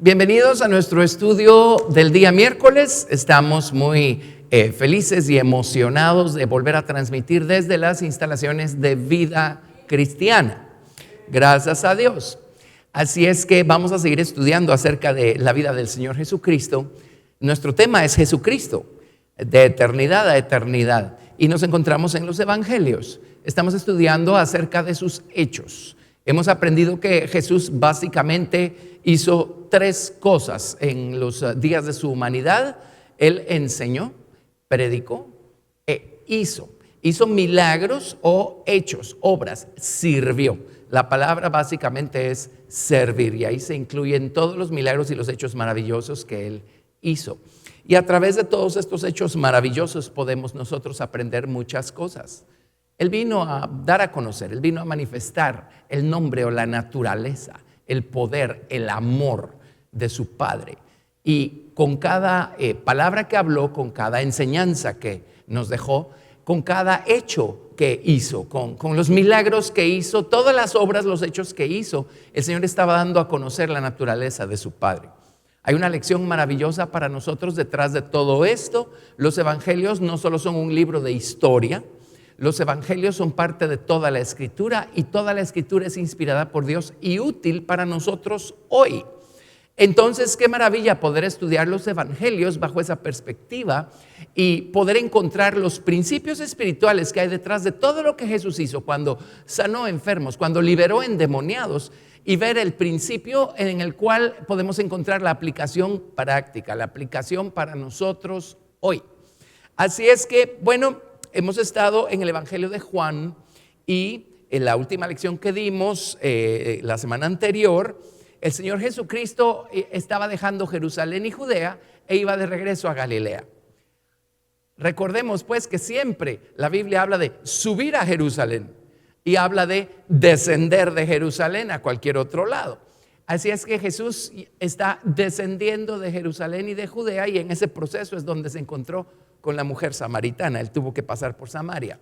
Bienvenidos a nuestro estudio del día miércoles. Estamos muy felices y emocionados de volver a transmitir desde las instalaciones de Vida Cristiana. Gracias a Dios. Así es que vamos a seguir estudiando acerca de la vida del Señor Jesucristo. Nuestro tema es Jesucristo, de eternidad a eternidad. Y nos encontramos en los evangelios. Estamos estudiando acerca de sus hechos. Hemos aprendido que Jesús básicamente hizo tres cosas en los días de su humanidad. Él enseñó, predicó e hizo. Hizo milagros o hechos, obras, sirvió. La palabra básicamente es servir y ahí se incluyen todos los milagros y los hechos maravillosos que Él hizo. Y a través de todos estos hechos maravillosos podemos nosotros aprender muchas cosas. Él vino a dar a conocer, Él vino a manifestar el nombre o la naturaleza, el poder, el amor de su Padre. Y con cada palabra que habló, con cada enseñanza que nos dejó, con cada hecho que hizo, con los milagros que hizo, todas las obras, los hechos que hizo, el Señor estaba dando a conocer la naturaleza de su Padre. Hay una lección maravillosa para nosotros detrás de todo esto. Los evangelios no solo son un libro de historia. Los evangelios son parte de toda la escritura y toda la escritura es inspirada por Dios y útil para nosotros hoy. Entonces, qué maravilla poder estudiar los evangelios bajo esa perspectiva y poder encontrar los principios espirituales que hay detrás de todo lo que Jesús hizo cuando sanó enfermos, cuando liberó endemoniados, y ver el principio en el cual podemos encontrar la aplicación práctica, la aplicación para nosotros hoy. Así es que, bueno, hemos estado en el Evangelio de Juan y en la última lección que dimos la semana anterior, el Señor Jesucristo estaba dejando Jerusalén y Judea e iba de regreso a Galilea. Recordemos pues que siempre la Biblia habla de subir a Jerusalén y habla de descender de Jerusalén a cualquier otro lado. Así es que Jesús está descendiendo de Jerusalén y de Judea y en ese proceso es donde se encontró con la mujer samaritana. Él tuvo que pasar por Samaria.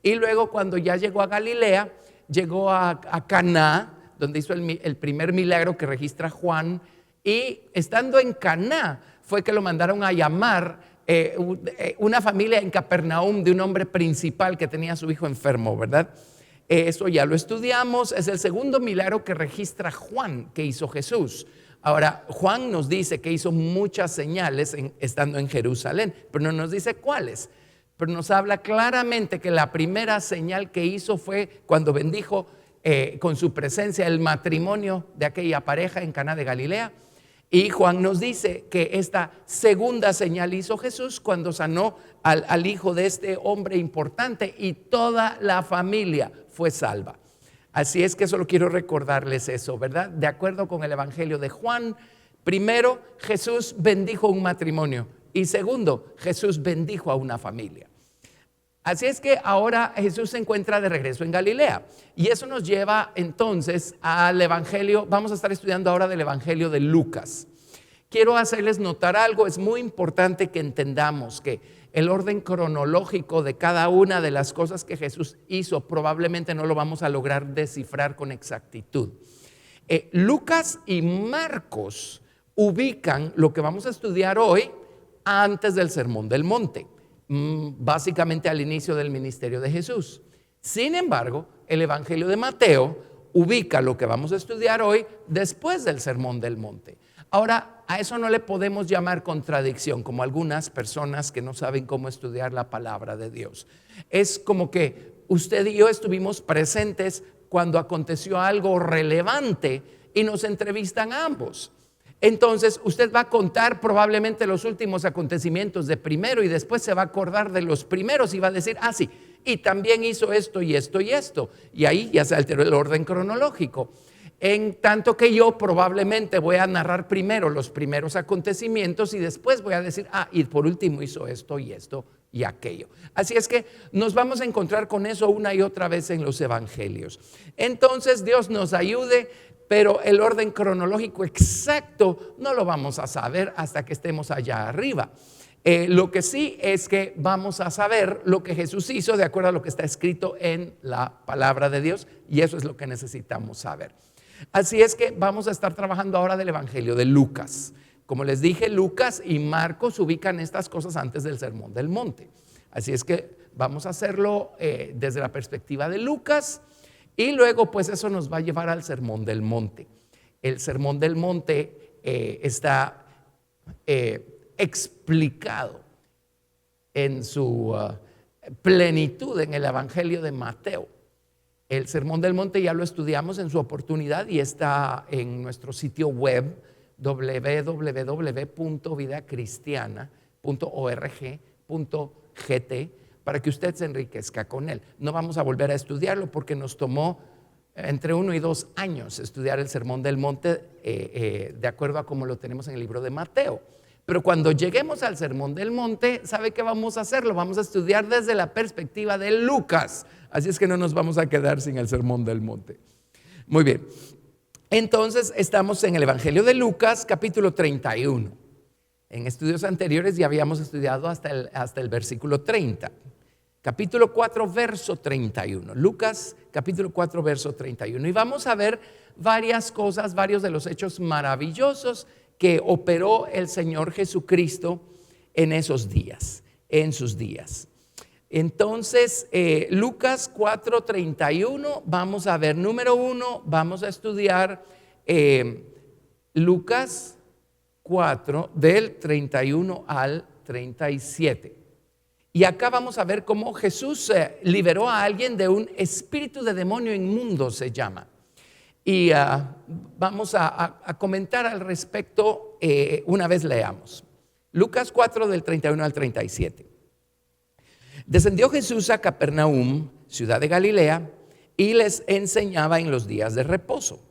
Y luego cuando ya llegó a Galilea, llegó a Caná, donde hizo el primer milagro que registra Juan. Y estando en Caná fue que lo mandaron a llamar una familia en Capernaum de un hombre principal que tenía a su hijo enfermo, ¿verdad? Eso ya lo estudiamos. Es el segundo milagro que registra Juan que hizo Jesús. Ahora, Juan nos dice que hizo muchas señales estando en Jerusalén, pero no nos dice cuáles. Pero nos habla claramente que la primera señal que hizo fue cuando bendijo con su presencia el matrimonio de aquella pareja en Caná de Galilea. Y Juan nos dice que esta segunda señal hizo Jesús cuando sanó al hijo de este hombre importante y toda la familia fue salva. Así es que solo quiero recordarles eso, ¿verdad? De acuerdo con el Evangelio de Juan, primero Jesús bendijo un matrimonio y segundo, Jesús bendijo a una familia. Así es que ahora Jesús se encuentra de regreso en Galilea y eso nos lleva entonces al Evangelio. Vamos a estar estudiando ahora del Evangelio de Lucas. Quiero hacerles notar algo, es muy importante que entendamos que el orden cronológico de cada una de las cosas que Jesús hizo probablemente no lo vamos a lograr descifrar con exactitud. Lucas y Marcos ubican lo que vamos a estudiar hoy antes del Sermón del Monte, básicamente al inicio del ministerio de Jesús. Sin embargo, el Evangelio de Mateo ubica lo que vamos a estudiar hoy después del Sermón del Monte. Ahora, a eso no le podemos llamar contradicción, como algunas personas que no saben cómo estudiar la palabra de Dios. Es como que usted y yo estuvimos presentes cuando aconteció algo relevante y nos entrevistan a ambos. Entonces, usted va a contar probablemente los últimos acontecimientos de primero y después se va a acordar de los primeros y va a decir, sí, y también hizo esto y esto y esto. Y ahí ya se alteró el orden cronológico. En tanto que yo probablemente voy a narrar primero los primeros acontecimientos y después voy a decir, y por último hizo esto y esto y aquello. Así es que nos vamos a encontrar con eso una y otra vez en los evangelios. Entonces Dios nos ayude, pero el orden cronológico exacto no lo vamos a saber hasta que estemos allá arriba. Lo que sí es que vamos a saber lo que Jesús hizo de acuerdo a lo que está escrito en la palabra de Dios y eso es lo que necesitamos saber. Así es que vamos a estar trabajando ahora del Evangelio de Lucas. Como les dije, Lucas y Marcos ubican estas cosas antes del Sermón del Monte. Así es que vamos a hacerlo desde la perspectiva de Lucas y luego pues eso nos va a llevar al Sermón del Monte. El Sermón del Monte está explicado en su plenitud en el Evangelio de Mateo. El Sermón del Monte ya lo estudiamos en su oportunidad y está en nuestro sitio web www.vidacristiana.org.gt para que usted se enriquezca con él. No vamos a volver a estudiarlo porque nos tomó entre 1 y 2 años estudiar el Sermón del Monte de acuerdo a como lo tenemos en el libro de Mateo. Pero cuando lleguemos al Sermón del Monte, ¿sabe qué vamos a hacer? Lo vamos a estudiar desde la perspectiva de Lucas. Así es que no nos vamos a quedar sin el Sermón del Monte. Muy bien. Entonces estamos en el Evangelio de Lucas, capítulo 31. En estudios anteriores ya habíamos estudiado hasta el versículo 30. Capítulo 4, verso 31. Lucas, capítulo 4, verso 31. Y vamos a ver varias cosas, varios de los hechos maravillosos que operó el Señor Jesucristo en esos días, en sus días. Entonces, Lucas 4:31, vamos a ver, número 1, vamos a estudiar Lucas 4 del 31 al 37. Y acá vamos a ver cómo Jesús liberó a alguien de un espíritu de demonio inmundo, se llama. Y vamos a comentar al respecto una vez leamos. Lucas 4 del 31 al 37. Descendió Jesús a Capernaum, ciudad de Galilea, y les enseñaba en los días de reposo.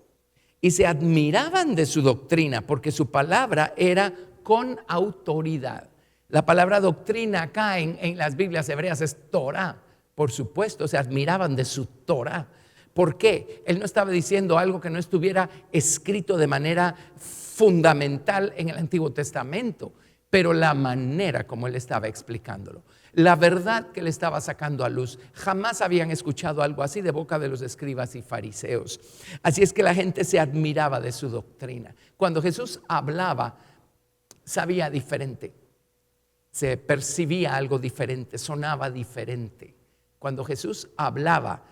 Y se admiraban de su doctrina, porque su palabra era con autoridad. La palabra doctrina acá en las Biblias hebreas es Torah. Por supuesto, se admiraban de su Torah. ¿Por qué? Él no estaba diciendo algo que no estuviera escrito de manera fundamental en el Antiguo Testamento, pero la manera como él estaba explicándolo, la verdad que le estaba sacando a luz, jamás habían escuchado algo así de boca de los escribas y fariseos. Así es que la gente se admiraba de su doctrina. Cuando Jesús hablaba, sabía diferente, se percibía algo diferente, sonaba diferente. Cuando Jesús hablaba,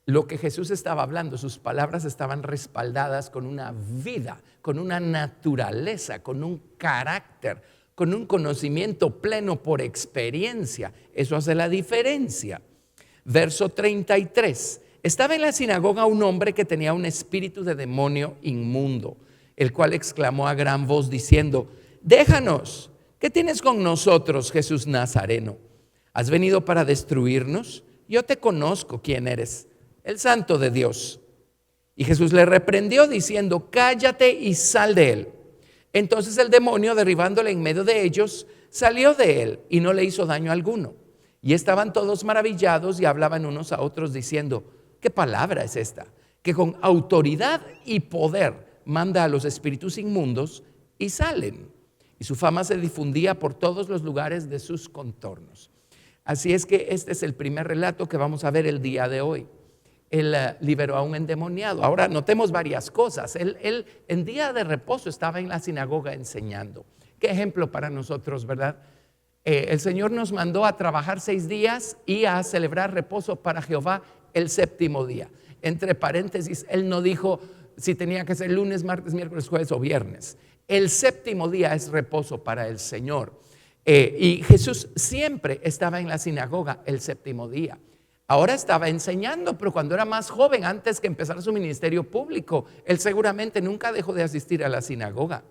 lo que Jesús estaba hablando, sus palabras estaban respaldadas con una vida, con una naturaleza, con un carácter, con un conocimiento pleno por experiencia. Eso hace la diferencia. Verso 33. Estaba en la sinagoga un hombre que tenía un espíritu de demonio inmundo, el cual exclamó a gran voz diciendo: déjanos, ¿qué tienes con nosotros, Jesús Nazareno? ¿Has venido para destruirnos? Yo te conozco quién eres, el Santo de Dios. Y Jesús le reprendió diciendo: cállate y sal de él. Entonces el demonio, derribándole en medio de ellos, salió de él y no le hizo daño alguno. Y estaban todos maravillados y hablaban unos a otros diciendo: ¿qué palabra es esta? Que con autoridad y poder manda a los espíritus inmundos y salen. Y su fama se difundía por todos los lugares de sus contornos. Así es que este es el primer relato que vamos a ver el día de hoy. Él liberó a un endemoniado. Ahora notemos varias cosas. Él en día de reposo estaba en la sinagoga enseñando. Qué ejemplo para nosotros, ¿verdad? El Señor nos mandó a trabajar 6 días y a celebrar reposo para Jehová el 7º día. Entre paréntesis, Él no dijo si tenía que ser lunes, martes, miércoles, jueves o viernes. El 7º día es reposo para el Señor. Y Jesús siempre estaba en la sinagoga el 7º día. Ahora estaba enseñando, pero cuando era más joven, antes que empezara su ministerio público, él seguramente nunca dejó de asistir a la sinagoga.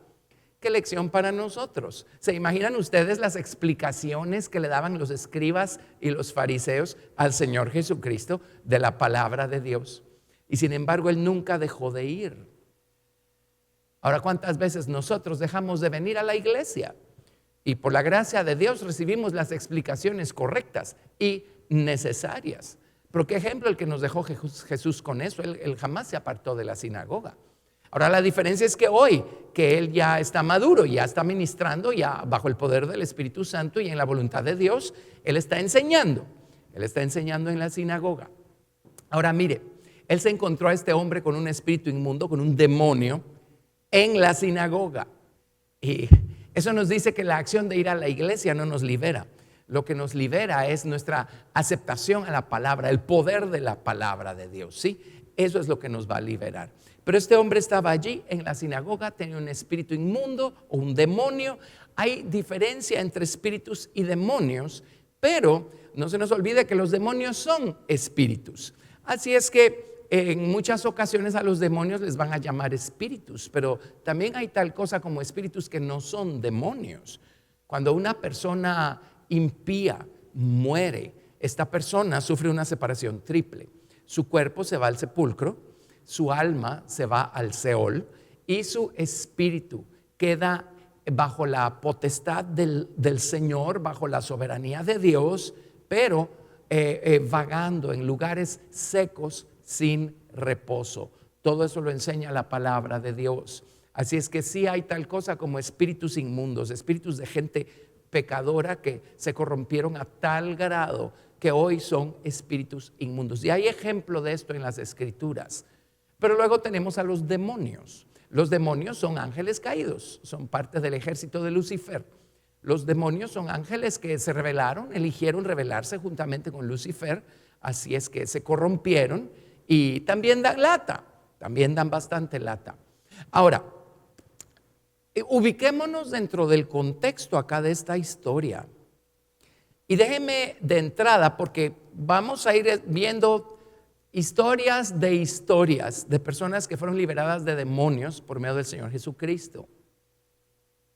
¿Qué lección para nosotros? ¿Se imaginan ustedes las explicaciones que le daban los escribas y los fariseos al Señor Jesucristo de la palabra de Dios? Y sin embargo, él nunca dejó de ir. Ahora, ¿cuántas veces nosotros dejamos de venir a la iglesia? Y por la gracia de Dios recibimos las explicaciones correctas y necesarias. Pero qué ejemplo el que nos dejó Jesús con eso. Él jamás se apartó de la sinagoga. Ahora la diferencia es que hoy, que él ya está maduro, ya está ministrando, ya bajo el poder del Espíritu Santo y en la voluntad de Dios, él está enseñando en la sinagoga. Ahora mire, él se encontró a este hombre con un espíritu inmundo, con un demonio, en la sinagoga. Y eso nos dice que la acción de ir a la iglesia no nos libera. Lo que nos libera es nuestra aceptación a la palabra, el poder de la palabra de Dios, ¿sí? Eso es lo que nos va a liberar. Pero este hombre estaba allí en la sinagoga, tenía un espíritu inmundo o un demonio. Hay diferencia entre espíritus y demonios, pero no se nos olvide que los demonios son espíritus. Así es que en muchas ocasiones a los demonios les van a llamar espíritus, pero también hay tal cosa como espíritus que no son demonios. Cuando una persona impía muere, esta persona sufre una separación triple. Su cuerpo se va al sepulcro, su alma se va al Seol y su espíritu queda bajo la potestad del Señor, bajo la soberanía de Dios, pero vagando en lugares secos sin reposo. Todo eso lo enseña la palabra de Dios. Así es que sí hay tal cosa como espíritus inmundos, espíritus de gente pecadora que se corrompieron a tal grado que hoy son espíritus inmundos. Y hay ejemplo de esto en las Escrituras. Pero luego tenemos a los demonios. Los demonios son ángeles caídos, son parte del ejército de Lucifer. Los demonios son ángeles que se rebelaron, eligieron rebelarse juntamente con Lucifer, así es que se corrompieron y también dan lata, también dan bastante lata. Ahora, ubiquémonos dentro del contexto acá de esta historia. Y déjeme de entrada, porque vamos a ir viendo historias de personas que fueron liberadas de demonios por medio del Señor Jesucristo.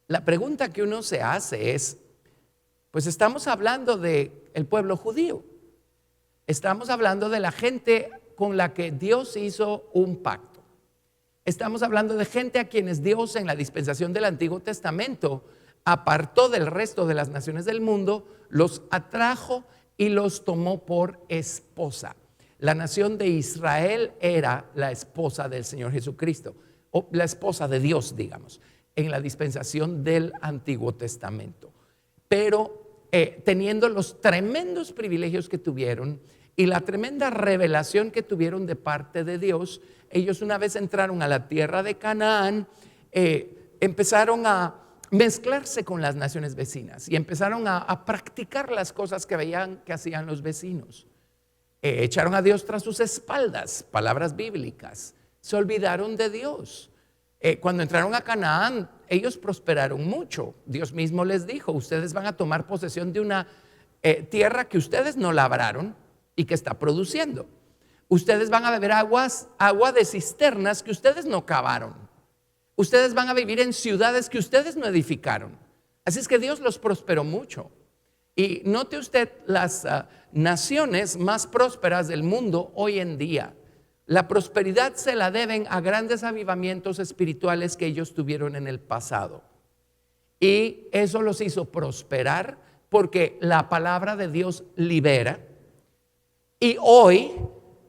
La pregunta que uno se hace es, pues estamos hablando del pueblo judío, estamos hablando de la gente con la que Dios hizo un pacto, estamos hablando de gente a quienes Dios en la dispensación del Antiguo Testamento apartó del resto de las naciones del mundo, los atrajo y los tomó por esposa. La nación de Israel era la esposa del Señor Jesucristo, o la esposa de Dios, digamos, en la dispensación del Antiguo Testamento. Pero teniendo los tremendos privilegios que tuvieron y la tremenda revelación que tuvieron de parte de Dios, ellos una vez entraron a la tierra de Canaán, empezaron a mezclarse con las naciones vecinas y empezaron a practicar las cosas que veían que hacían los vecinos. Echaron a Dios tras sus espaldas, palabras bíblicas, se olvidaron de Dios. Cuando entraron a Canaán, ellos prosperaron mucho. Dios mismo les dijo, ustedes van a tomar posesión de una tierra que ustedes no labraron y que está produciendo. Ustedes van a beber agua de cisternas que ustedes no cavaron. Ustedes van a vivir en ciudades que ustedes no edificaron. Así es que Dios los prosperó mucho. Y note usted las naciones más prósperas del mundo hoy en día. La prosperidad se la deben a grandes avivamientos espirituales que ellos tuvieron en el pasado. Y eso los hizo prosperar porque la palabra de Dios libera. Y hoy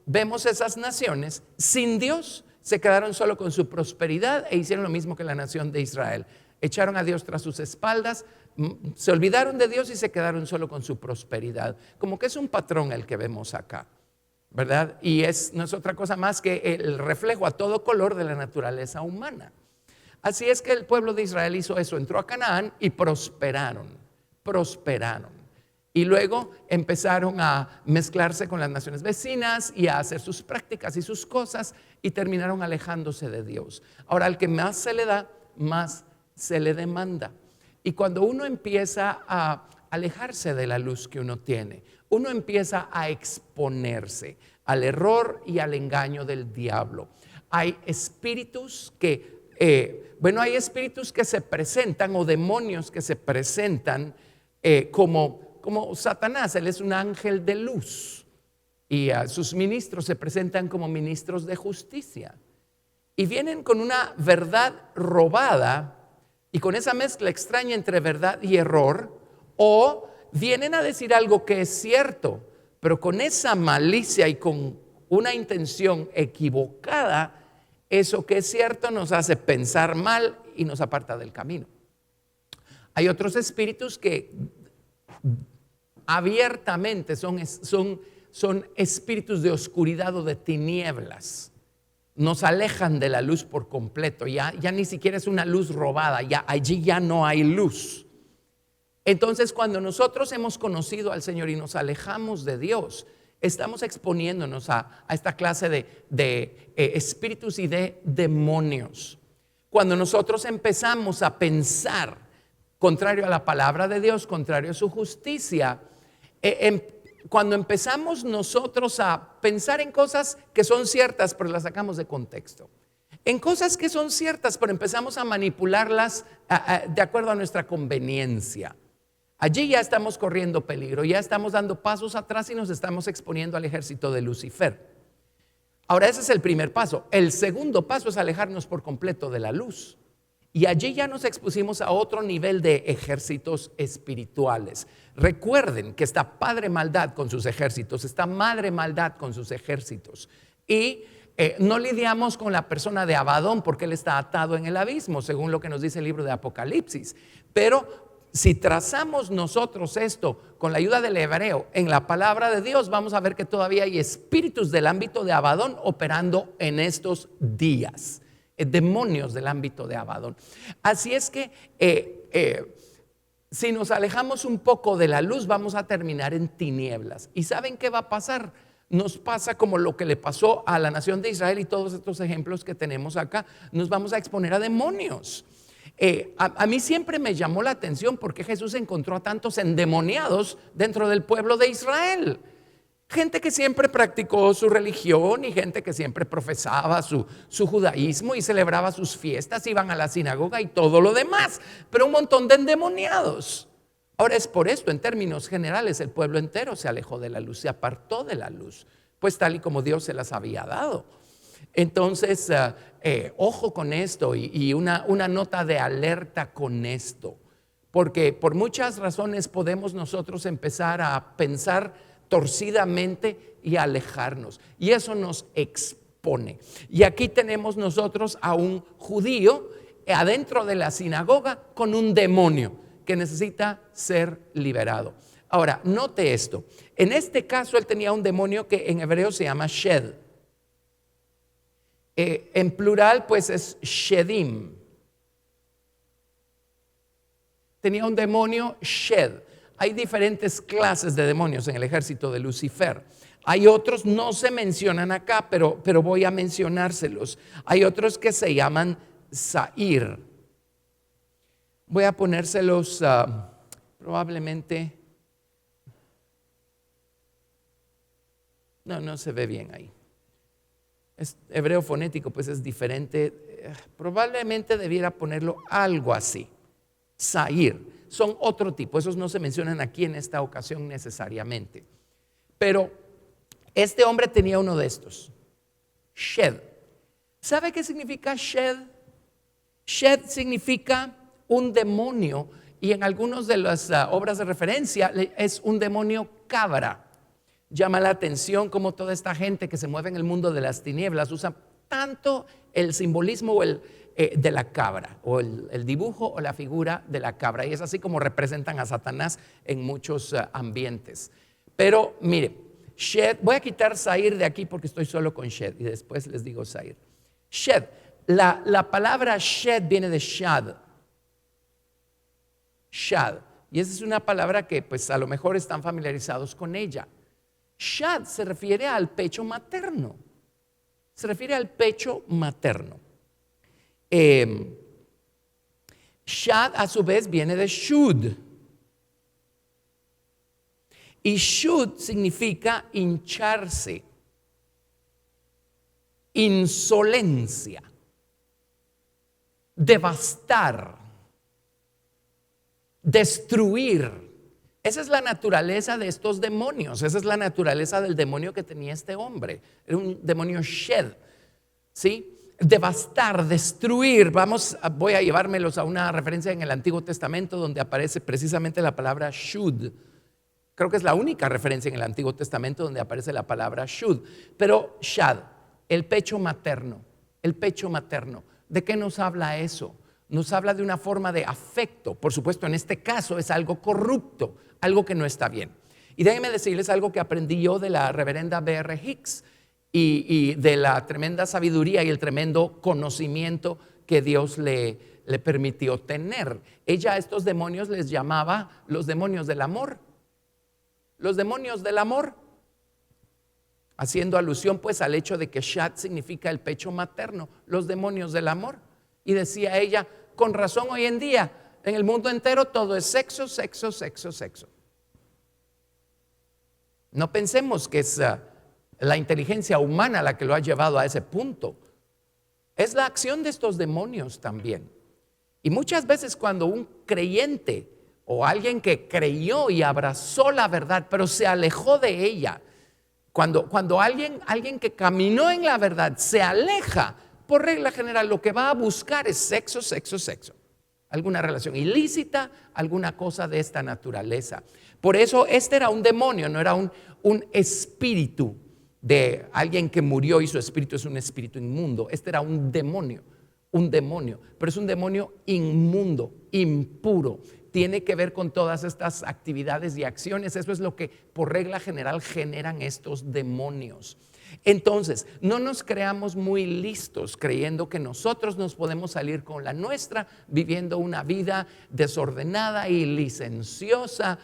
vemos esas naciones sin Dios, se quedaron solo con su prosperidad e hicieron lo mismo que la nación de Israel. Echaron a Dios tras sus espaldas, se olvidaron de Dios y se quedaron solo con su prosperidad. Como que es un patrón el que vemos acá, ¿verdad? Y no es otra cosa más que el reflejo a todo color de la naturaleza humana. Así es que el pueblo de Israel hizo eso, entró a Canaán y prosperaron. Y luego empezaron a mezclarse con las naciones vecinas y a hacer sus prácticas y sus cosas y terminaron alejándose de Dios. Ahora, al que más se le da, más se le demanda. Y cuando uno empieza a alejarse de la luz que uno tiene, uno empieza a exponerse al error y al engaño del diablo. Hay espíritus que, hay espíritus que se presentan o demonios que se presentan como Satanás. Él es un ángel de luz y sus ministros se presentan como ministros de justicia y vienen con una verdad robada y con esa mezcla extraña entre verdad y error, o vienen a decir algo que es cierto, pero con esa malicia y con una intención equivocada. Eso que es cierto nos hace pensar mal y nos aparta del camino. Hay otros espíritus que abiertamente son son espíritus de oscuridad o de tinieblas. Nos alejan de la luz por completo. Ya ni siquiera es una luz robada, allí ya no hay luz. Entonces, cuando nosotros hemos conocido al Señor y nos alejamos de Dios, estamos exponiéndonos a esta clase de espíritus y de demonios. Cuando nosotros empezamos a pensar contrario a la palabra de Dios, contrario a su justicia, cuando empezamos nosotros a pensar en cosas que son ciertas, pero las sacamos de contexto, en cosas que son ciertas, pero empezamos a manipularlas de acuerdo a nuestra conveniencia, allí ya estamos corriendo peligro, ya estamos dando pasos atrás y nos estamos exponiendo al ejército de Lucifer. Ahora, ese es el primer paso. El segundo paso es alejarnos por completo de la luz. Y allí ya nos expusimos a otro nivel de ejércitos espirituales. Recuerden que está padre maldad con sus ejércitos, está madre maldad con sus ejércitos. Y no lidiamos con la persona de Abadón porque él está atado en el abismo, según lo que nos dice el libro de Apocalipsis. Pero si trazamos nosotros esto con la ayuda del hebreo en la palabra de Dios, vamos a ver que todavía hay espíritus del ámbito de Abadón operando en estos días. Demonios del ámbito de Abadón. Así es que si nos alejamos un poco de la luz, vamos a terminar en tinieblas. ¿Y saben qué va a pasar? Nos pasa como lo que le pasó a la nación de Israel y todos estos ejemplos que tenemos acá. Nos vamos a exponer a demonios. A mí siempre me llamó la atención porque Jesús encontró a tantos endemoniados dentro del pueblo de Israel. Gente que siempre practicó su religión y gente que siempre profesaba su judaísmo y celebraba sus fiestas, iban a la sinagoga y todo lo demás, pero un montón de endemoniados. Ahora es por esto, en términos generales, el pueblo entero se alejó de la luz, se apartó de la luz, pues tal y como Dios se las había dado. Entonces, ojo con esto y una nota de alerta con esto, porque por muchas razones podemos nosotros empezar a pensar torcidamente y alejarnos, y eso nos expone. Y aquí tenemos nosotros a un judío adentro de la sinagoga con un demonio que necesita ser liberado. Ahora, note esto, en este caso él tenía un demonio que en hebreo se llama Shed. En plural pues es Shedim. Tenía un demonio Shed. Hay diferentes clases de demonios en el ejército de Lucifer. Hay otros, no se mencionan acá, pero voy a mencionárselos. Hay otros que se llaman Zair. Voy a ponérselos probablemente. No se ve bien ahí. Es hebreo fonético, pues es diferente. Probablemente debiera ponerlo algo así. Zair. Son otro tipo, esos no se mencionan aquí en esta ocasión necesariamente. Pero este hombre tenía uno de estos, Shed. ¿Sabe qué significa Shed? Shed significa un demonio y en algunas de las obras de referencia es un demonio cabra. Llama la atención cómo toda esta gente que se mueve en el mundo de las tinieblas usa tanto el simbolismo de la cabra o el dibujo o la figura de la cabra, y es así como representan a Satanás en muchos ambientes. Pero mire, Shed, voy a quitar Zair de aquí porque estoy solo con Shed y después les digo Zair. Shed, la palabra Shed viene de Shad. Shad, y esa es una palabra que pues a lo mejor están familiarizados con ella. Shad se refiere al pecho materno. Se refiere al pecho materno. Shad a su vez viene de Shud. Y Shud significa hincharse, insolencia, devastar, destruir. Esa es la naturaleza de estos demonios. Esa es la naturaleza del demonio que tenía este hombre. Era un demonio Shed, ¿sí? Devastar, destruir. Voy a llevármelos a una referencia en el Antiguo Testamento donde aparece precisamente la palabra Shud. Creo que es la única referencia en el Antiguo Testamento donde aparece la palabra Shud. Pero Shad, el pecho materno, el pecho materno. ¿De qué nos habla eso? Nos habla de una forma de afecto. Por supuesto, en este caso es algo corrupto, algo que no está bien. Y déjenme decirles algo que aprendí yo de la reverenda B.R. Hicks y de la tremenda sabiduría y el tremendo conocimiento que Dios le permitió tener. Ella a estos demonios les llamaba los demonios del amor. Los demonios del amor, haciendo alusión pues al hecho de que Shat significa el pecho materno, los demonios del amor. Y decía ella, con razón hoy en día, en el mundo entero todo es sexo, sexo, sexo, sexo. No pensemos que es la inteligencia humana la que lo ha llevado a ese punto. Es la acción de estos demonios también. Y muchas veces cuando un creyente o alguien que creyó y abrazó la verdad, pero se alejó de ella, cuando alguien que caminó en la verdad se aleja, por regla general lo que va a buscar es sexo, sexo, sexo. Alguna relación ilícita, alguna cosa de esta naturaleza. Por eso este era un demonio, no era un espíritu de alguien que murió y su espíritu es un espíritu inmundo. Este era un demonio, pero es un demonio inmundo, impuro. Tiene que ver con todas estas actividades y acciones. Eso es lo que por regla general generan estos demonios. Entonces, no nos creamos muy listos creyendo que nosotros nos podemos salir con la nuestra, viviendo una vida desordenada y licenciosa.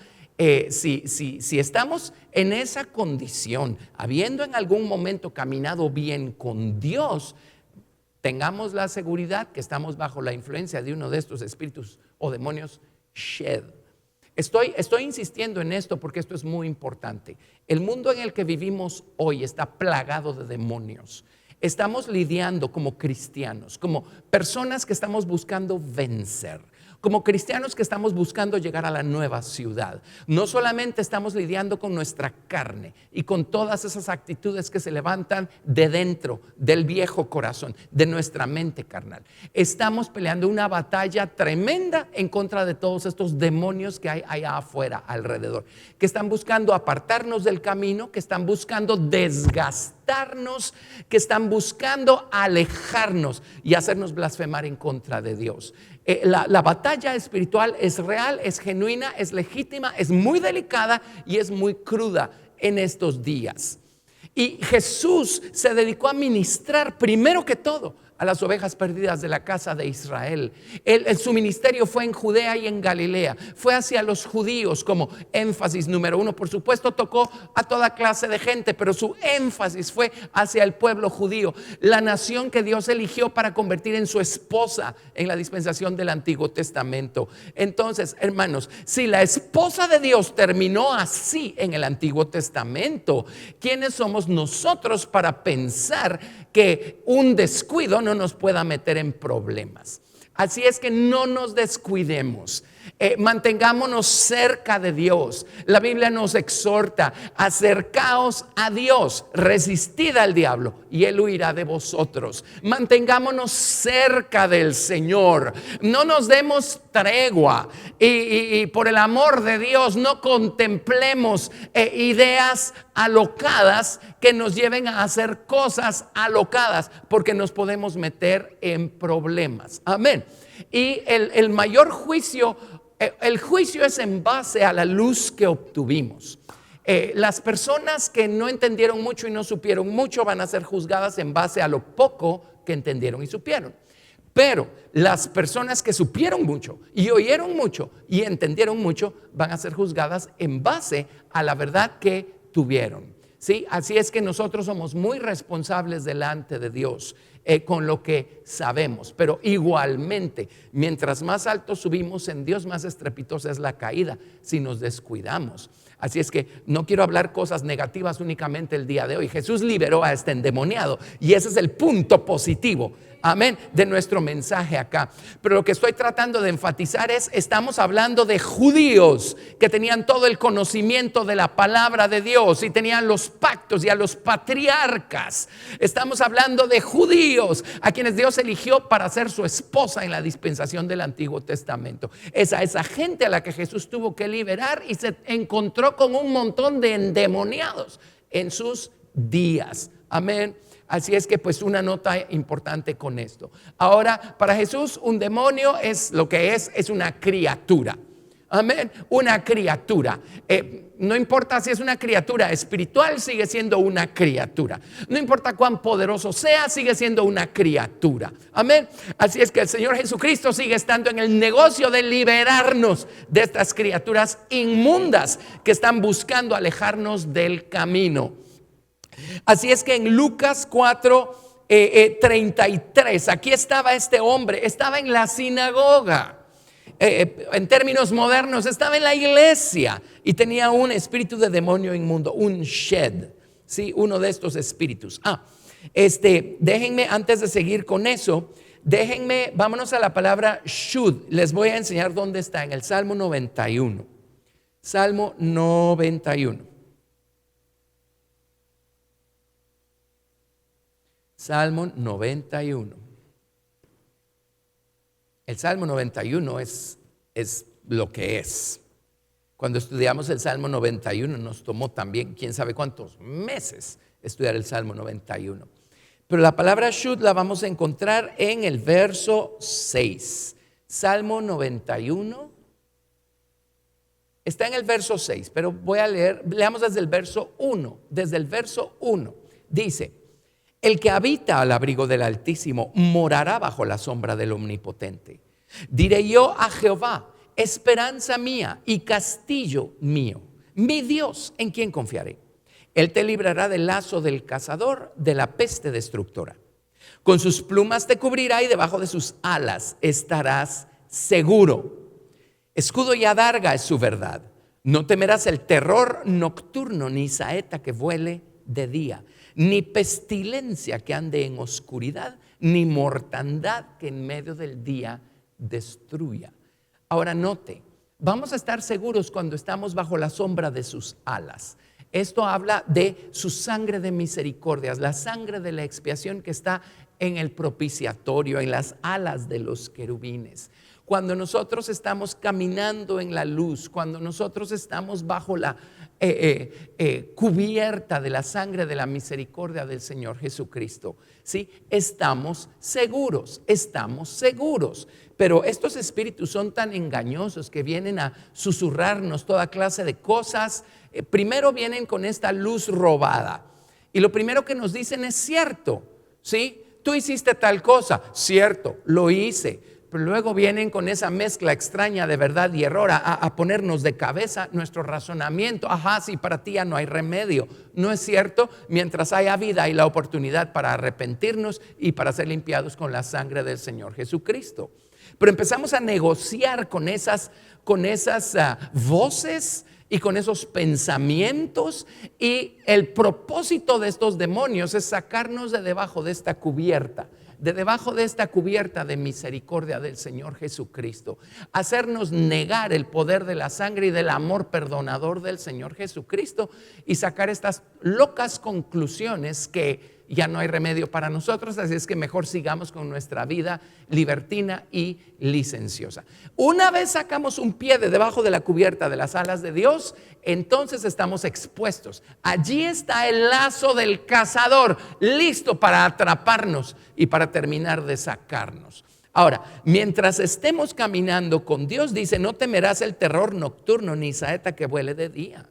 Si estamos en esa condición, habiendo en algún momento caminado bien con Dios, tengamos la seguridad que estamos bajo la influencia de uno de estos espíritus o demonios Shed. Estoy insistiendo en esto porque esto es muy importante. El mundo en el que vivimos hoy está plagado de demonios. Estamos lidiando como cristianos, como personas que estamos buscando vencer, como cristianos que estamos buscando llegar a la nueva ciudad. No solamente estamos lidiando con nuestra carne y con todas esas actitudes que se levantan de dentro del viejo corazón, de nuestra mente carnal. Estamos peleando una batalla tremenda en contra de todos estos demonios que hay allá afuera, alrededor, que están buscando apartarnos del camino, que están buscando desgastarnos, que están buscando alejarnos y hacernos blasfemar en contra de Dios. La batalla espiritual es real, es genuina, es legítima, es muy delicada y es muy cruda en estos días. Y Jesús se dedicó a ministrar primero que todo a las ovejas perdidas de la casa de Israel. Su ministerio fue en Judea y en Galilea. Fue hacia los judíos como énfasis número uno. Por supuesto tocó a toda clase de gente, pero su énfasis fue hacia el pueblo judío, la nación que Dios eligió para convertir en su esposa en la dispensación del Antiguo Testamento. Entonces, hermanos, si la esposa de Dios terminó así en el Antiguo Testamento, ¿quiénes somos nosotros para pensar que un descuido no nos pueda meter en problemas? Así es que no nos descuidemos, mantengámonos cerca de Dios. La Biblia nos exhorta: acercaos a Dios, resistid al diablo y él huirá de vosotros. Mantengámonos cerca del Señor, no nos demos tregua y por el amor de Dios no contemplemos ideas alocadas que nos lleven a hacer cosas alocadas, porque nos podemos meter en problemas. Amén. Y el mayor juicio, el juicio es en base a la luz que obtuvimos. Las personas que no entendieron mucho y no supieron mucho van a ser juzgadas en base a lo poco que entendieron y supieron. Pero las personas que supieron mucho y oyeron mucho y entendieron mucho van a ser juzgadas en base a la verdad que tuvieron. ¿Sí? Así es que nosotros somos muy responsables delante de Dios con lo que sabemos, pero igualmente, mientras más alto subimos en Dios, más estrepitosa es la caída si nos descuidamos. Así es que no quiero hablar cosas negativas únicamente el día de hoy. Jesús liberó a este endemoniado y ese es el punto positivo, amén, de nuestro mensaje acá. Pero lo que estoy tratando de enfatizar es: estamos hablando de judíos que tenían todo el conocimiento de la palabra de Dios y tenían los pactos y a los patriarcas. Estamos hablando de judíos a quienes Dios eligió para ser su esposa en la dispensación del Antiguo Testamento. Es a esa gente a la que Jesús tuvo que liberar y se encontró con un montón de endemoniados en sus días. Amén. Así es que pues una nota importante con esto. Ahora, para Jesús un demonio es lo que es una criatura. Amén. Una criatura. No importa si es una criatura espiritual, sigue siendo una criatura. No importa cuán poderoso sea, sigue siendo una criatura. Amén. Así es que el Señor Jesucristo sigue estando en el negocio de liberarnos de estas criaturas inmundas que están buscando alejarnos del camino. Así es que en Lucas 4:33, aquí estaba este hombre, estaba en la sinagoga. En términos modernos, estaba en la iglesia y tenía un espíritu de demonio inmundo, un shed, ¿sí? Uno de estos espíritus. Déjenme, antes de seguir con eso, vámonos a la palabra shud. Les voy a enseñar dónde está, en el Salmo 91. Salmo 91. Salmo 91. El Salmo 91 es lo que es. Cuando estudiamos el Salmo 91 nos tomó también quién sabe cuántos meses estudiar el Salmo 91. Pero la palabra shud la vamos a encontrar en el verso 6. Salmo 91 está en el verso 6, pero voy a leamos desde el verso 1. Desde el verso 1 dice: el que habita al abrigo del Altísimo morará bajo la sombra del Omnipotente. Diré yo a Jehová, esperanza mía y castillo mío, mi Dios, en quien confiaré. Él te librará del lazo del cazador, de la peste destructora. Con sus plumas te cubrirá y debajo de sus alas estarás seguro. Escudo y adarga es su verdad. No temerás el terror nocturno, ni saeta que vuele de día, ni pestilencia que ande en oscuridad, ni mortandad que en medio del día destruya. Ahora note, vamos a estar seguros cuando estamos bajo la sombra de sus alas. Esto habla de su sangre de misericordias, la sangre de la expiación que está en el propiciatorio, en las alas de los querubines. Cuando nosotros estamos caminando en la luz, cuando nosotros estamos bajo la cubierta de la sangre de la misericordia del Señor Jesucristo, ¿sí? Estamos seguros. Pero estos espíritus son tan engañosos que vienen a susurrarnos toda clase de cosas. Primero vienen con esta luz robada y lo primero que nos dicen es cierto, ¿sí? Tú hiciste tal cosa, cierto, lo hice. Pero luego vienen con esa mezcla extraña de verdad y error a ponernos de cabeza nuestro razonamiento. Ajá, sí, para ti ya no hay remedio. No es cierto, mientras haya vida hay la oportunidad para arrepentirnos y para ser limpiados con la sangre del Señor Jesucristo. Pero empezamos a negociar con esas voces y con esos pensamientos, y el propósito de estos demonios es sacarnos de debajo de esta cubierta. De debajo de esta cubierta de misericordia del Señor Jesucristo, hacernos negar el poder de la sangre y del amor perdonador del Señor Jesucristo y sacar estas locas conclusiones que ya no hay remedio para nosotros, así es que mejor sigamos con nuestra vida libertina y licenciosa. Una vez sacamos un pie de debajo de la cubierta de las alas de Dios, entonces estamos expuestos. Allí está el lazo del cazador, listo para atraparnos y para terminar de sacarnos. Ahora, mientras estemos caminando con Dios, dice: no temerás el terror nocturno, ni saeta que vuele de día.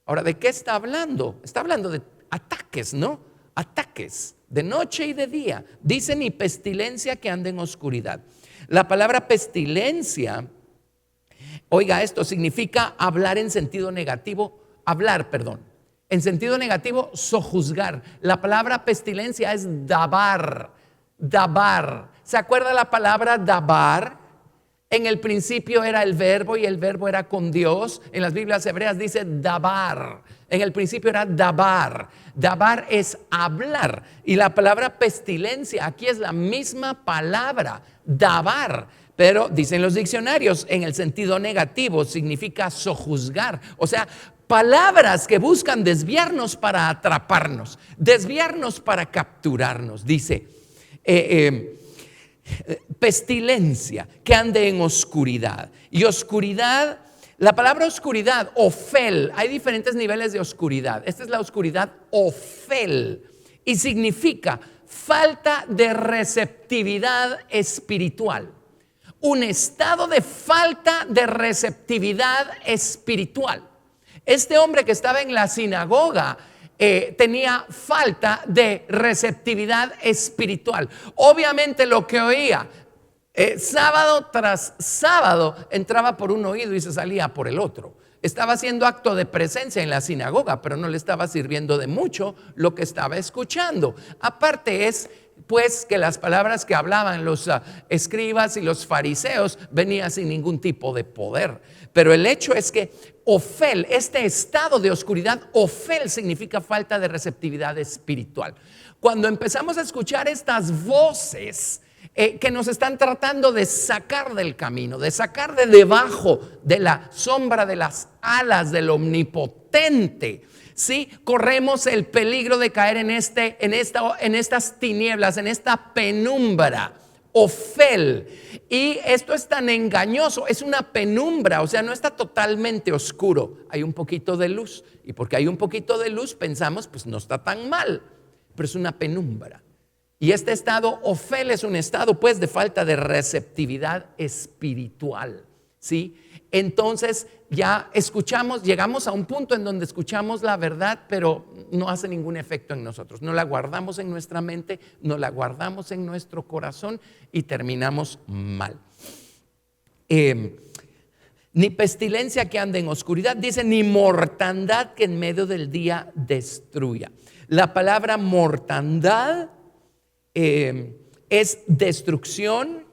Ahora, ¿de qué está hablando? Está hablando de ataques, ¿no? Ataques de noche y de día. Dice: ni pestilencia que ande en oscuridad. La palabra pestilencia, oiga esto, significa hablar en sentido negativo, en sentido negativo, sojuzgar. La palabra pestilencia es dabar. ¿Se acuerda la palabra dabar? En el principio era el verbo y el verbo era con Dios. En las Biblias hebreas dice dabar. En el principio era dabar. Dabar es hablar. Y la palabra pestilencia aquí es la misma palabra, dabar. Pero dicen los diccionarios, en el sentido negativo significa sojuzgar. O sea, palabras que buscan desviarnos para atraparnos, desviarnos para capturarnos. Dice, pestilencia que ande en oscuridad. Y oscuridad, la palabra oscuridad, ofel, hay diferentes niveles de oscuridad. Esta es la oscuridad ofel y significa falta de receptividad espiritual. un estado de falta de receptividad espiritual. Este hombre que estaba en la sinagoga tenía falta de receptividad espiritual. Obviamente lo que oía sábado tras sábado entraba por un oído y se salía por el otro. Estaba haciendo acto de presencia en la sinagoga, pero no le estaba sirviendo de mucho lo que estaba escuchando. Aparte es pues que las palabras que hablaban los escribas y los fariseos venían sin ningún tipo de poder. Pero el hecho es que ofel, este estado de oscuridad, ofel significa falta de receptividad espiritual. Cuando empezamos a escuchar estas voces que nos están tratando de sacar del camino, de sacar de debajo de la sombra de las alas del omnipotente, ¿sí? Corremos el peligro de caer en estas tinieblas, en esta penumbra, ofel. Y esto es tan engañoso, es una penumbra, o sea, no está totalmente oscuro, hay un poquito de luz. Y porque hay un poquito de luz pensamos, pues no está tan mal, pero es una penumbra. Y este estado ofel es un estado pues de falta de receptividad espiritual, ¿sí? Entonces ya llegamos a un punto en donde escuchamos la verdad, pero no hace ningún efecto en nosotros. No la guardamos en nuestra mente, no la guardamos en nuestro corazón y terminamos mal. Ni pestilencia que ande en oscuridad, dice, ni mortandad que en medio del día destruya. La palabra mortandad es destrucción,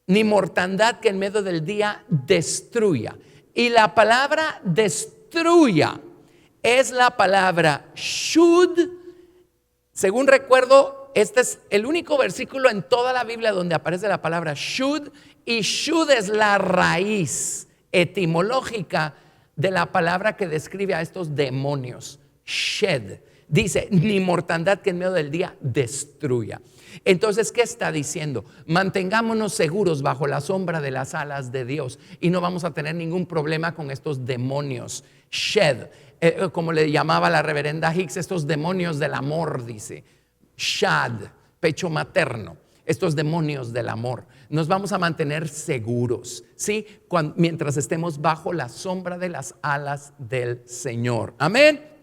ni mortandad que en medio del día destruya. Y la palabra destruya es la palabra shud. Según recuerdo, este es el único versículo en toda la Biblia donde aparece la palabra shud, y shud es la raíz etimológica de la palabra que describe a estos demonios, shed. Dice, ni mortandad que en medio del día destruya. Entonces, ¿qué está diciendo? Mantengámonos seguros bajo la sombra de las alas de Dios y no vamos a tener ningún problema con estos demonios. Shed, como le llamaba la reverenda Hicks, estos demonios del amor, dice. Shad, pecho materno. Estos demonios del amor. Nos vamos a mantener seguros, ¿sí? Mientras estemos bajo la sombra de las alas del Señor. Amén.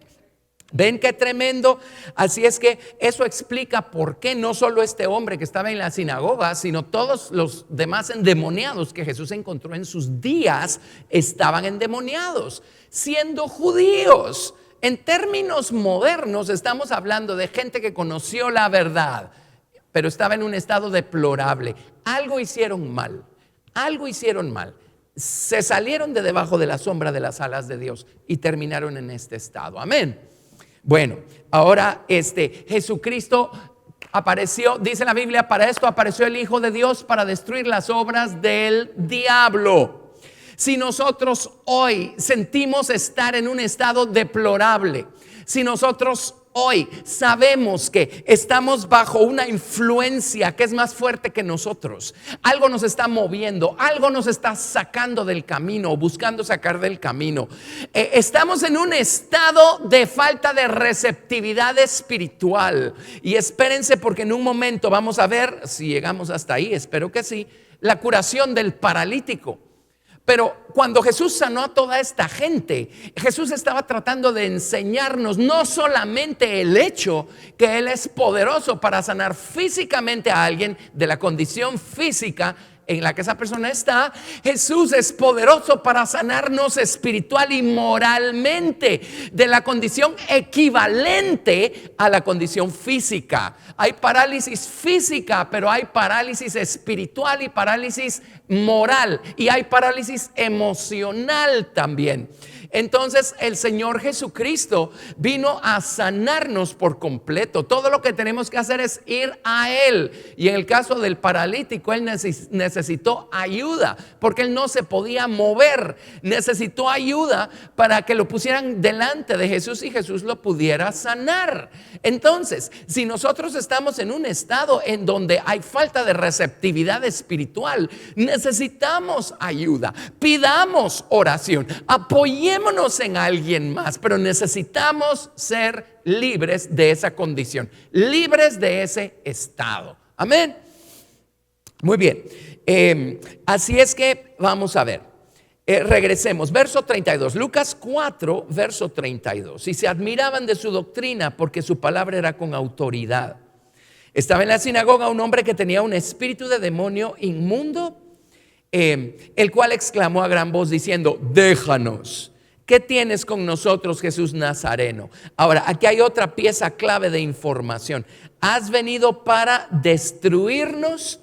¿Ven qué tremendo? Así es que eso explica por qué no solo este hombre que estaba en la sinagoga, sino todos los demás endemoniados que Jesús encontró en sus días estaban endemoniados, siendo judíos. En términos modernos estamos hablando de gente que conoció la verdad, pero estaba en un estado deplorable. Algo hicieron mal, se salieron de debajo de la sombra de las alas de Dios y terminaron en este estado. Amén. Bueno, ahora Jesucristo apareció, dice la Biblia, para esto apareció el Hijo de Dios, para destruir las obras del diablo. Si nosotros hoy sentimos estar en un estado deplorable, si nosotros hoy sabemos que estamos bajo una influencia que es más fuerte que nosotros, algo nos está moviendo, algo nos está sacando del camino, buscando sacar del camino, estamos en un estado de falta de receptividad espiritual. Y espérense, porque en un momento vamos a ver, si llegamos hasta ahí, espero que sí, la curación del paralítico. Pero cuando Jesús sanó a toda esta gente, Jesús estaba tratando de enseñarnos no solamente el hecho que Él es poderoso para sanar físicamente a alguien de la condición física en la que esa persona está. Jesús es poderoso para sanarnos espiritual y moralmente de la condición equivalente a la condición física. Hay parálisis física, pero hay parálisis espiritual y parálisis moral, y hay parálisis emocional también. Entonces el Señor Jesucristo vino a sanarnos por completo. Todo lo que tenemos que hacer es ir a Él. Y en el caso del paralítico, él necesitó ayuda porque él no se podía mover. Necesitó ayuda para que lo pusieran delante de Jesús y Jesús lo pudiera sanar. Entonces, si nosotros estamos en un estado en donde hay falta de receptividad espiritual, necesitamos ayuda. Pidamos oración. Apoyémonos en alguien más, pero necesitamos ser libres de esa condición, libres de ese estado. Amén. Muy bien. Así es que vamos a ver. Regresemos, verso 32, Lucas 4, verso 32. Y se admiraban de su doctrina porque su palabra era con autoridad. Estaba en la sinagoga un hombre que tenía un espíritu de demonio inmundo, el cual exclamó a gran voz diciendo: déjanos, ¿qué tienes con nosotros, Jesús Nazareno? Ahora, aquí hay otra pieza clave de información. Has venido para destruirnos.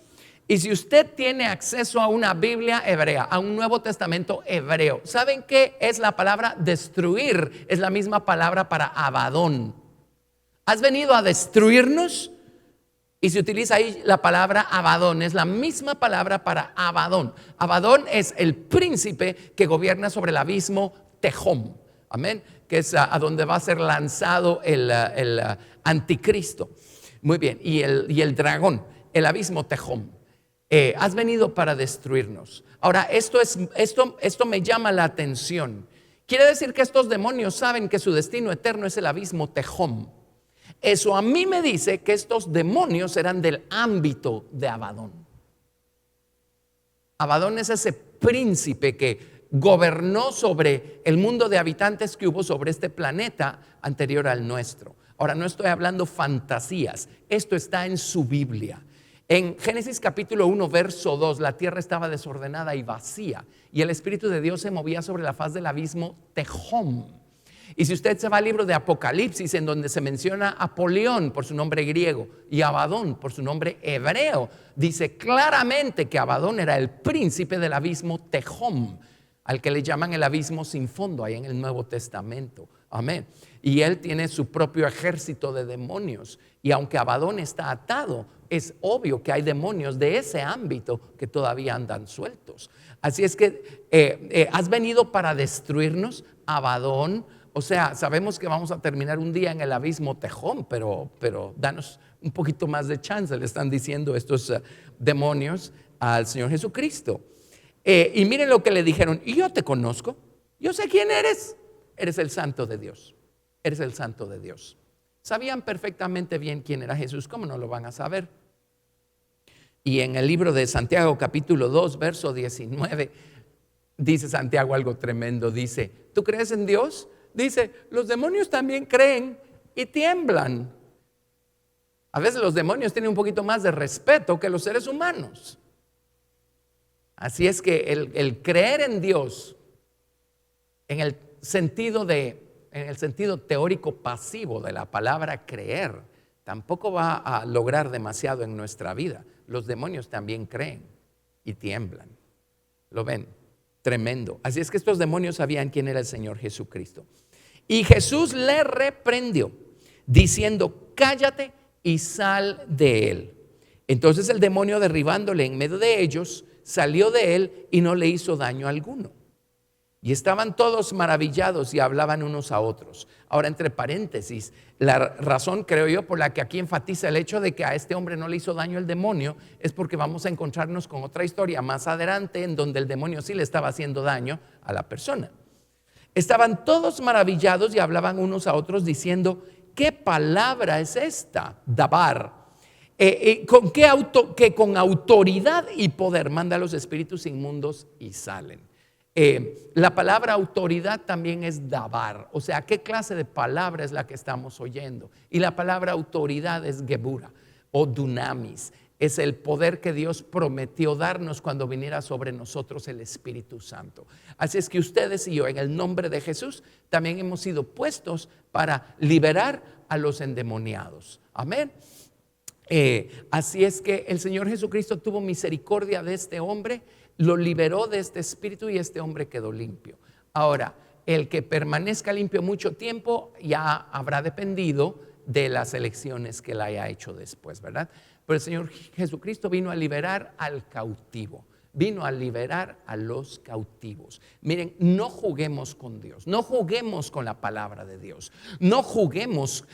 Y si usted tiene acceso a una Biblia hebrea, a un Nuevo Testamento hebreo, ¿saben qué es la palabra destruir? Es la misma palabra para Abadón. ¿Has venido a destruirnos? Y se utiliza ahí la palabra Abadón, es la misma palabra para Abadón. Abadón es el príncipe que gobierna sobre el abismo Tehom, amén, que es a donde va a ser lanzado el anticristo. Muy bien, y el dragón, el abismo Tehom. Has venido para destruirnos. Ahora, esto me llama la atención. Quiere decir que estos demonios saben que su destino eterno es el abismo Tehom. Eso a mí me dice que estos demonios eran del ámbito de Abadón. Abadón es ese príncipe que gobernó sobre el mundo de habitantes que hubo sobre este planeta anterior al nuestro. Ahora, no estoy hablando fantasías, esto está en su Biblia. En Génesis capítulo 1, verso 2, la tierra estaba desordenada y vacía, y el Espíritu de Dios se movía sobre la faz del abismo Tehom. Y si usted se va al libro de Apocalipsis, en donde se menciona Apolión por su nombre griego y Abadón por su nombre hebreo, dice claramente que Abadón era el príncipe del abismo Tehom, al que le llaman el abismo sin fondo ahí en el Nuevo Testamento. Amén. Y él tiene su propio ejército de demonios. Y aunque Abadón está atado, es obvio que hay demonios de ese ámbito que todavía andan sueltos. Así es que has venido para destruirnos, Abadón. O sea, sabemos que vamos a terminar un día en el abismo Tehom, pero danos un poquito más de chance, le están diciendo estos demonios al Señor Jesucristo. Y miren lo que le dijeron: y yo te conozco, yo sé quién eres. Eres el santo de Dios, eres el santo de Dios. Sabían perfectamente bien quién era Jesús, ¿cómo no lo van a saber? Y en el libro de Santiago capítulo 2, verso 19, dice Santiago algo tremendo. Dice: ¿tú crees en Dios? Dice: los demonios también creen y tiemblan. A veces los demonios tienen un poquito más de respeto que los seres humanos. Así es que el creer en Dios en el sentido teórico pasivo de la palabra creer, tampoco va a lograr demasiado en nuestra vida. Los demonios también creen y tiemblan. ¿Lo ven? Tremendo. Así es que estos demonios sabían quién era el Señor Jesucristo. Y Jesús le reprendió diciendo: cállate y sal de él. Entonces el demonio, derribándole en medio de ellos, salió de él y no le hizo daño alguno. Y estaban todos maravillados y hablaban unos a otros. Ahora, entre paréntesis, la razón, creo yo, por la que aquí enfatiza el hecho de que a este hombre no le hizo daño el demonio, es porque vamos a encontrarnos con otra historia más adelante en donde el demonio sí le estaba haciendo daño a la persona. Estaban todos maravillados y hablaban unos a otros diciendo: ¿qué palabra es esta? Dabar. Que con autoridad y poder manda a los espíritus inmundos y salen. La palabra autoridad también es dabar, o sea, ¿qué clase de palabra es la que estamos oyendo? Y la palabra autoridad es gebura o dunamis, es el poder que Dios prometió darnos cuando viniera sobre nosotros el Espíritu Santo. Así es que ustedes y yo, en el nombre de Jesús, también hemos sido puestos para liberar a los endemoniados. Amén. Así es que el Señor Jesucristo tuvo misericordia de este hombre, lo liberó de este espíritu y este hombre quedó limpio. Ahora, el que permanezca limpio mucho tiempo ya habrá dependido de las elecciones que él haya hecho después, ¿verdad? Pero el Señor Jesucristo vino a liberar al cautivo, vino a liberar a los cautivos. Miren, no juguemos con Dios, no juguemos con la palabra de Dios, no juguemos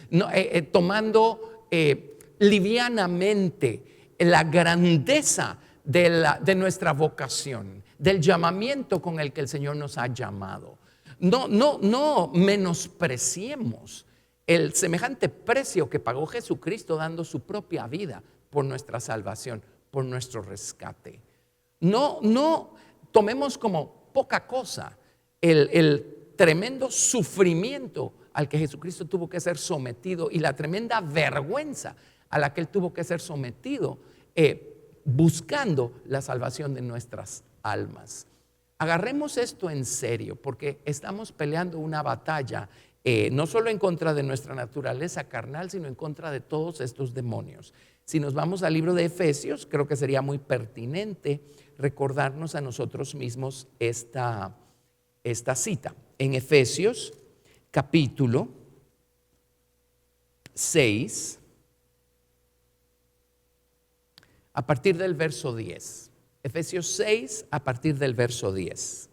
tomando livianamente la grandeza de nuestra vocación, del llamamiento con el que el Señor nos ha llamado. No menospreciemos el semejante precio que pagó Jesucristo dando su propia vida por nuestra salvación, por nuestro rescate. No tomemos como poca cosa el tremendo sufrimiento al que Jesucristo tuvo que ser sometido y la tremenda vergüenza a la que Él tuvo que ser sometido buscando la salvación de nuestras almas. Agarremos esto en serio, porque estamos peleando una batalla no solo en contra de nuestra naturaleza carnal, sino en contra de todos estos demonios. Si nos vamos al libro de Efesios, creo que sería muy pertinente recordarnos a nosotros mismos esta cita. En Efesios capítulo 6, a partir del verso 10. Efesios 6, a partir del verso 10.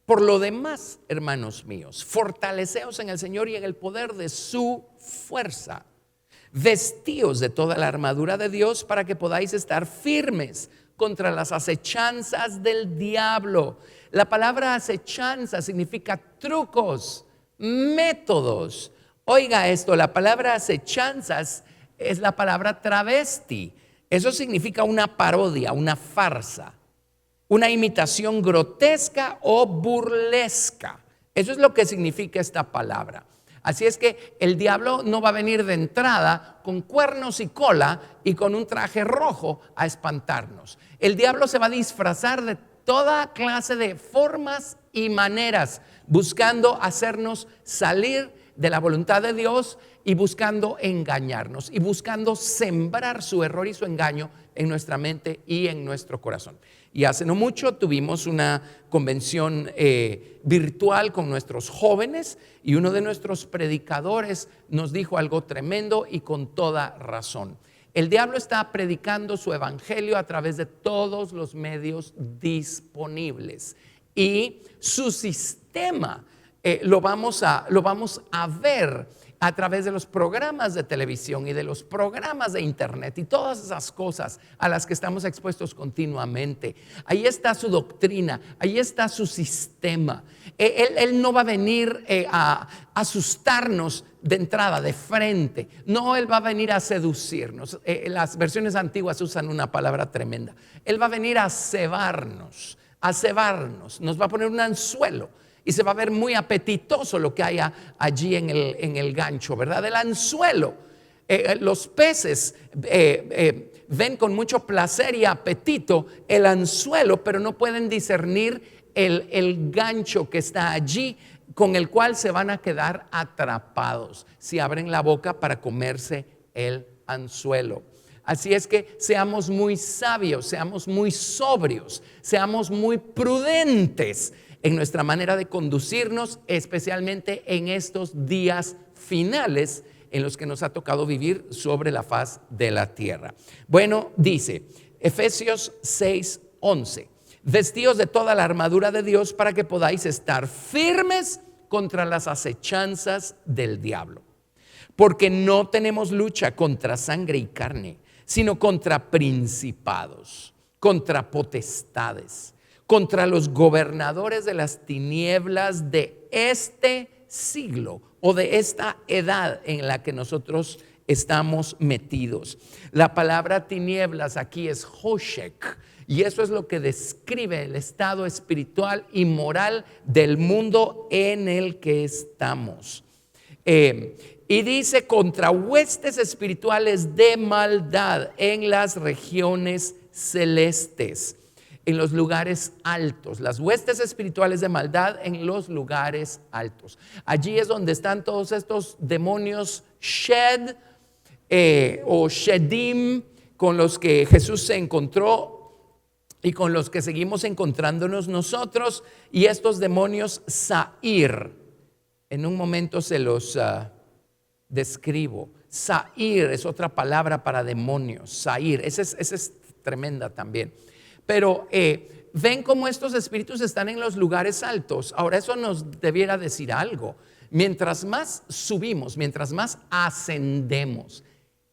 Por lo demás, hermanos míos, fortaleceos en el Señor y en el poder de su fuerza. Vestíos de toda la armadura de Dios para que podáis estar firmes contra las acechanzas del diablo. La palabra acechanza significa trucos, métodos. Oiga esto, la palabra acechanzas es la palabra travesti. Eso significa una parodia, una farsa, una imitación grotesca o burlesca. Eso es lo que significa esta palabra. Así es que el diablo no va a venir de entrada con cuernos y cola y con un traje rojo a espantarnos. El diablo se va a disfrazar de toda clase de formas y maneras, buscando hacernos salir de la voluntad de Dios y buscando engañarnos y buscando sembrar su error y su engaño en nuestra mente y en nuestro corazón. Y hace no mucho tuvimos una convención virtual con nuestros jóvenes y uno de nuestros predicadores nos dijo algo tremendo y con toda razón. El diablo está predicando su evangelio a través de todos los medios disponibles y su sistema lo vamos a ver a través de los programas de televisión y de los programas de internet y todas esas cosas a las que estamos expuestos continuamente. Ahí está su doctrina, ahí está su sistema. Él no va a venir a asustarnos de entrada, de frente. No, Él va a venir a seducirnos. Las versiones antiguas usan una palabra tremenda. Él va a venir a cebarnos, nos va a poner un anzuelo. Y se va a ver muy apetitoso lo que haya allí en el gancho, ¿verdad? El anzuelo. Los peces ven con mucho placer y apetito el anzuelo, pero no pueden discernir el gancho que está allí, con el cual se van a quedar atrapados si abren la boca para comerse el anzuelo. Así es que seamos muy sabios, seamos muy sobrios, seamos muy prudentes en nuestra manera de conducirnos, especialmente en estos días finales en los que nos ha tocado vivir sobre la faz de la tierra. Bueno, dice Efesios 6:11, vestíos de toda la armadura de Dios para que podáis estar firmes contra las acechanzas del diablo. Porque no tenemos lucha contra sangre y carne, sino contra principados, contra potestades, contra los gobernadores de las tinieblas de este siglo o de esta edad en la que nosotros estamos metidos. La palabra tinieblas aquí es Hoshek, y eso es lo que describe el estado espiritual y moral del mundo en el que estamos. Y dice contra huestes espirituales de maldad en las regiones celestes, en los lugares altos, las huestes espirituales de maldad en los lugares altos. Allí es donde están todos estos demonios Shed o Shedim, con los que Jesús se encontró y con los que seguimos encontrándonos nosotros, y estos demonios Sair. En un momento se los describo. Sair es otra palabra para demonios. Sair, esa es tremenda también. Pero ven cómo estos espíritus están en los lugares altos. Ahora eso nos debiera decir algo. Mientras más subimos, mientras más ascendemos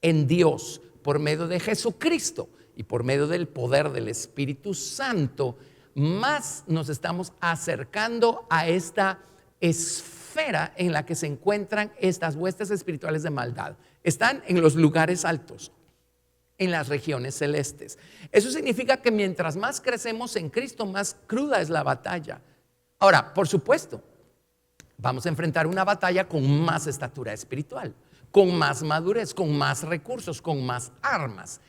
en Dios por medio de Jesucristo y por medio del poder del Espíritu Santo, más nos estamos acercando a esta esfera en la que se encuentran estas huestes espirituales de maldad. Están en los lugares altos. en las regiones celestes. Eso significa que mientras más crecemos en Cristo, más cruda es la batalla. Ahora, por supuesto, vamos a enfrentar una batalla con más estatura espiritual, con más madurez, con más recursos, con más armas.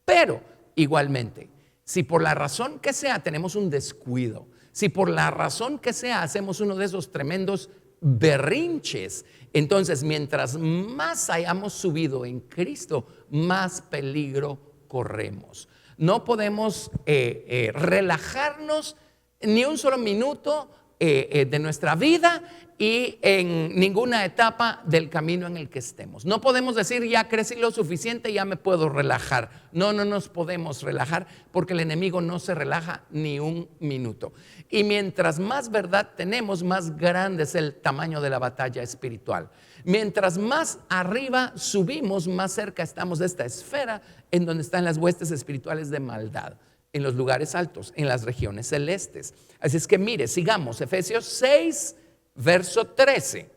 Pero igualmente, si por la razón que sea tenemos un descuido, si por la razón que sea hacemos uno de esos tremendos berrinches, entonces mientras más hayamos subido en Cristo, más peligro corremos. No podemos relajarnos ni un solo minuto de nuestra vida y en ninguna etapa del camino en el que estemos. No podemos decir ya crecí lo suficiente, ya me puedo relajar. No nos podemos relajar porque el enemigo no se relaja ni un minuto. Y mientras más verdad tenemos, más grande es el tamaño de la batalla espiritual. Mientras más arriba subimos, más cerca estamos de esta esfera en donde están las huestes espirituales de maldad, en los lugares altos, en las regiones celestes. Así es que mire, sigamos, Efesios 6, verso 13.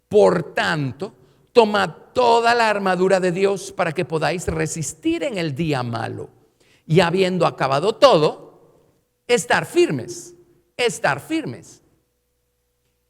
Por tanto, tomad toda la armadura de Dios para que podáis resistir en el día malo. Y habiendo acabado todo, estar firmes.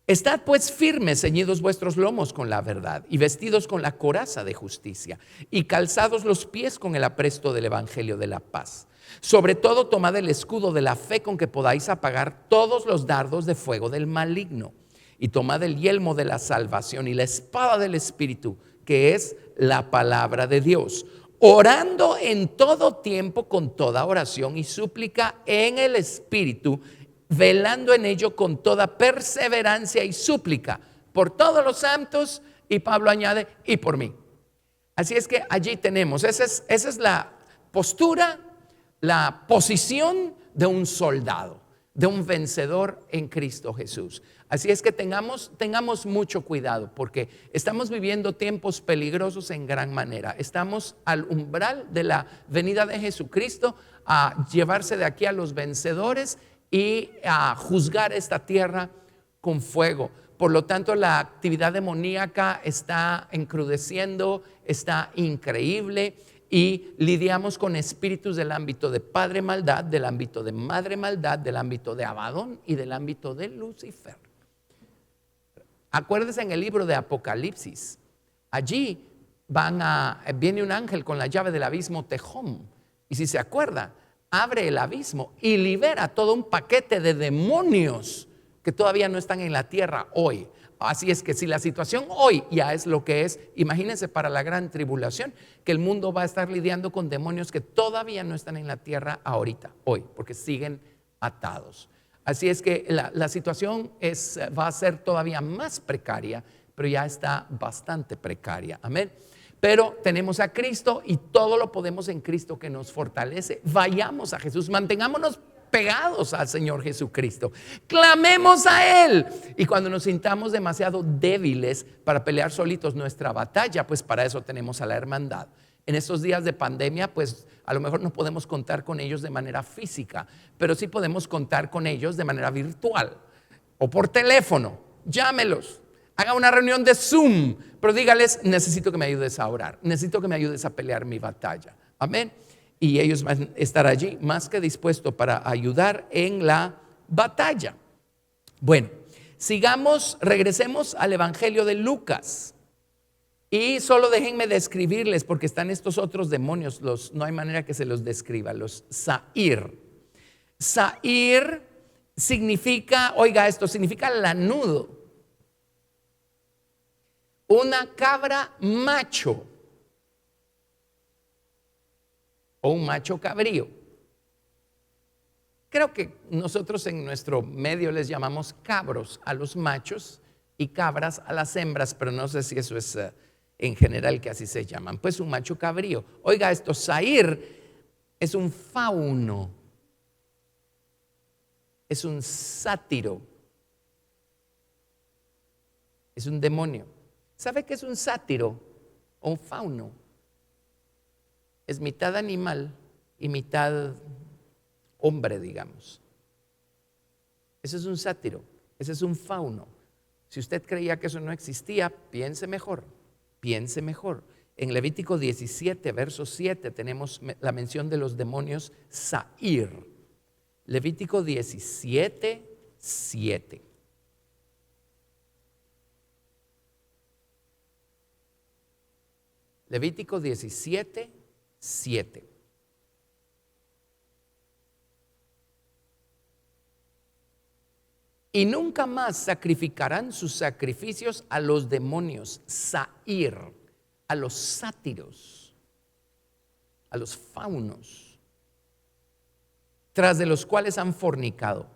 Estad pues firmes, ceñidos vuestros lomos con la verdad y vestidos con la coraza de justicia y calzados los pies con el apresto del evangelio de la paz. Sobre todo tomad el escudo de la fe con que podáis apagar todos los dardos de fuego del maligno. Y tomad el yelmo de la salvación y la espada del Espíritu, que es la palabra de Dios, orando en todo tiempo con toda oración y súplica en el Espíritu, velando en ello con toda perseverancia y súplica por todos los santos, y Pablo añade, y por mí. Así es que allí tenemos, esa es la postura, la posición de un soldado, de un vencedor en Cristo Jesús. Así es que tengamos mucho cuidado, porque estamos viviendo tiempos peligrosos en gran manera. Estamos al umbral de la venida de Jesucristo a llevarse de aquí a los vencedores y a juzgar esta tierra con fuego. Por lo tanto, la actividad demoníaca está encrudeciendo, está increíble, y lidiamos con espíritus del ámbito de padre maldad, del ámbito de madre maldad, del ámbito de Abadón y del ámbito de Lucifer. Acuérdense en el libro de Apocalipsis, allí viene un ángel con la llave del abismo Tejón, y si se acuerda, abre el abismo y libera todo un paquete de demonios que todavía no están en la tierra hoy. Así es que si la situación hoy ya es lo que es, imagínense para la gran tribulación, que el mundo va a estar lidiando con demonios que todavía no están en la tierra ahorita, hoy, porque siguen atados. Así es que la situación va a ser todavía más precaria, pero ya está bastante precaria. Amén. Pero tenemos a Cristo y todo lo podemos en Cristo que nos fortalece. Vayamos a Jesús, mantengámonos pegados al Señor Jesucristo, clamemos a Él, y cuando nos sintamos demasiado débiles para pelear solitos nuestra batalla, pues para eso tenemos a la hermandad. En estos días de pandemia, pues a lo mejor no podemos contar con ellos de manera física, pero sí podemos contar con ellos de manera virtual o por teléfono. Llámelos, haga una reunión de Zoom, pero dígales, necesito que me ayudes a orar, necesito que me ayudes a pelear mi batalla. Amén. Y ellos van a estar allí más que dispuestos para ayudar en la batalla. Bueno, regresemos al Evangelio de Lucas. Y solo déjenme describirles, porque están estos otros demonios, no hay manera que se los describa, los Zahir. Zahir significa, oiga esto, significa lanudo. Una cabra macho. O un macho cabrío. Creo que nosotros en nuestro medio les llamamos cabros a los machos y cabras a las hembras, pero no sé si eso es en general que así se llaman. Pues un macho cabrío. Oiga esto, Zahir es un fauno, es un sátiro, es un demonio. ¿Sabe qué es un sátiro o un fauno? Es mitad animal y mitad hombre, digamos. Ese es un sátiro, ese es un fauno. Si usted creía que eso no existía, piense mejor. En Levítico 17, verso 7, tenemos la mención de los demonios Sair. Levítico 17, 7. Levítico 17, 7. Y nunca más sacrificarán sus sacrificios a los demonios Sair, a los sátiros, a los faunos, tras de los cuales han fornicado.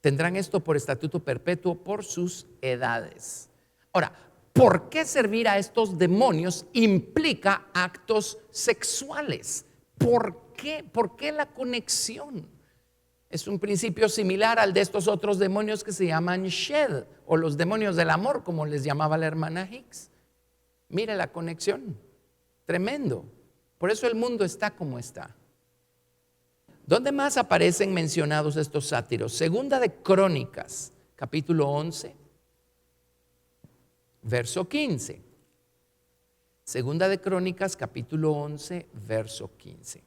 Tendrán esto por estatuto perpetuo por sus edades. Ahora, ¿por qué servir a estos demonios implica actos sexuales? ¿Por qué? ¿Por qué la conexión? Es un principio similar al de estos otros demonios que se llaman Shed, o los demonios del amor, como les llamaba la hermana Hicks. Mire la conexión, tremendo. Por eso el mundo está como está. ¿Dónde más aparecen mencionados estos sátiros? Segunda de Crónicas, capítulo 11, verso 15. Segunda de Crónicas, capítulo 11, verso 15.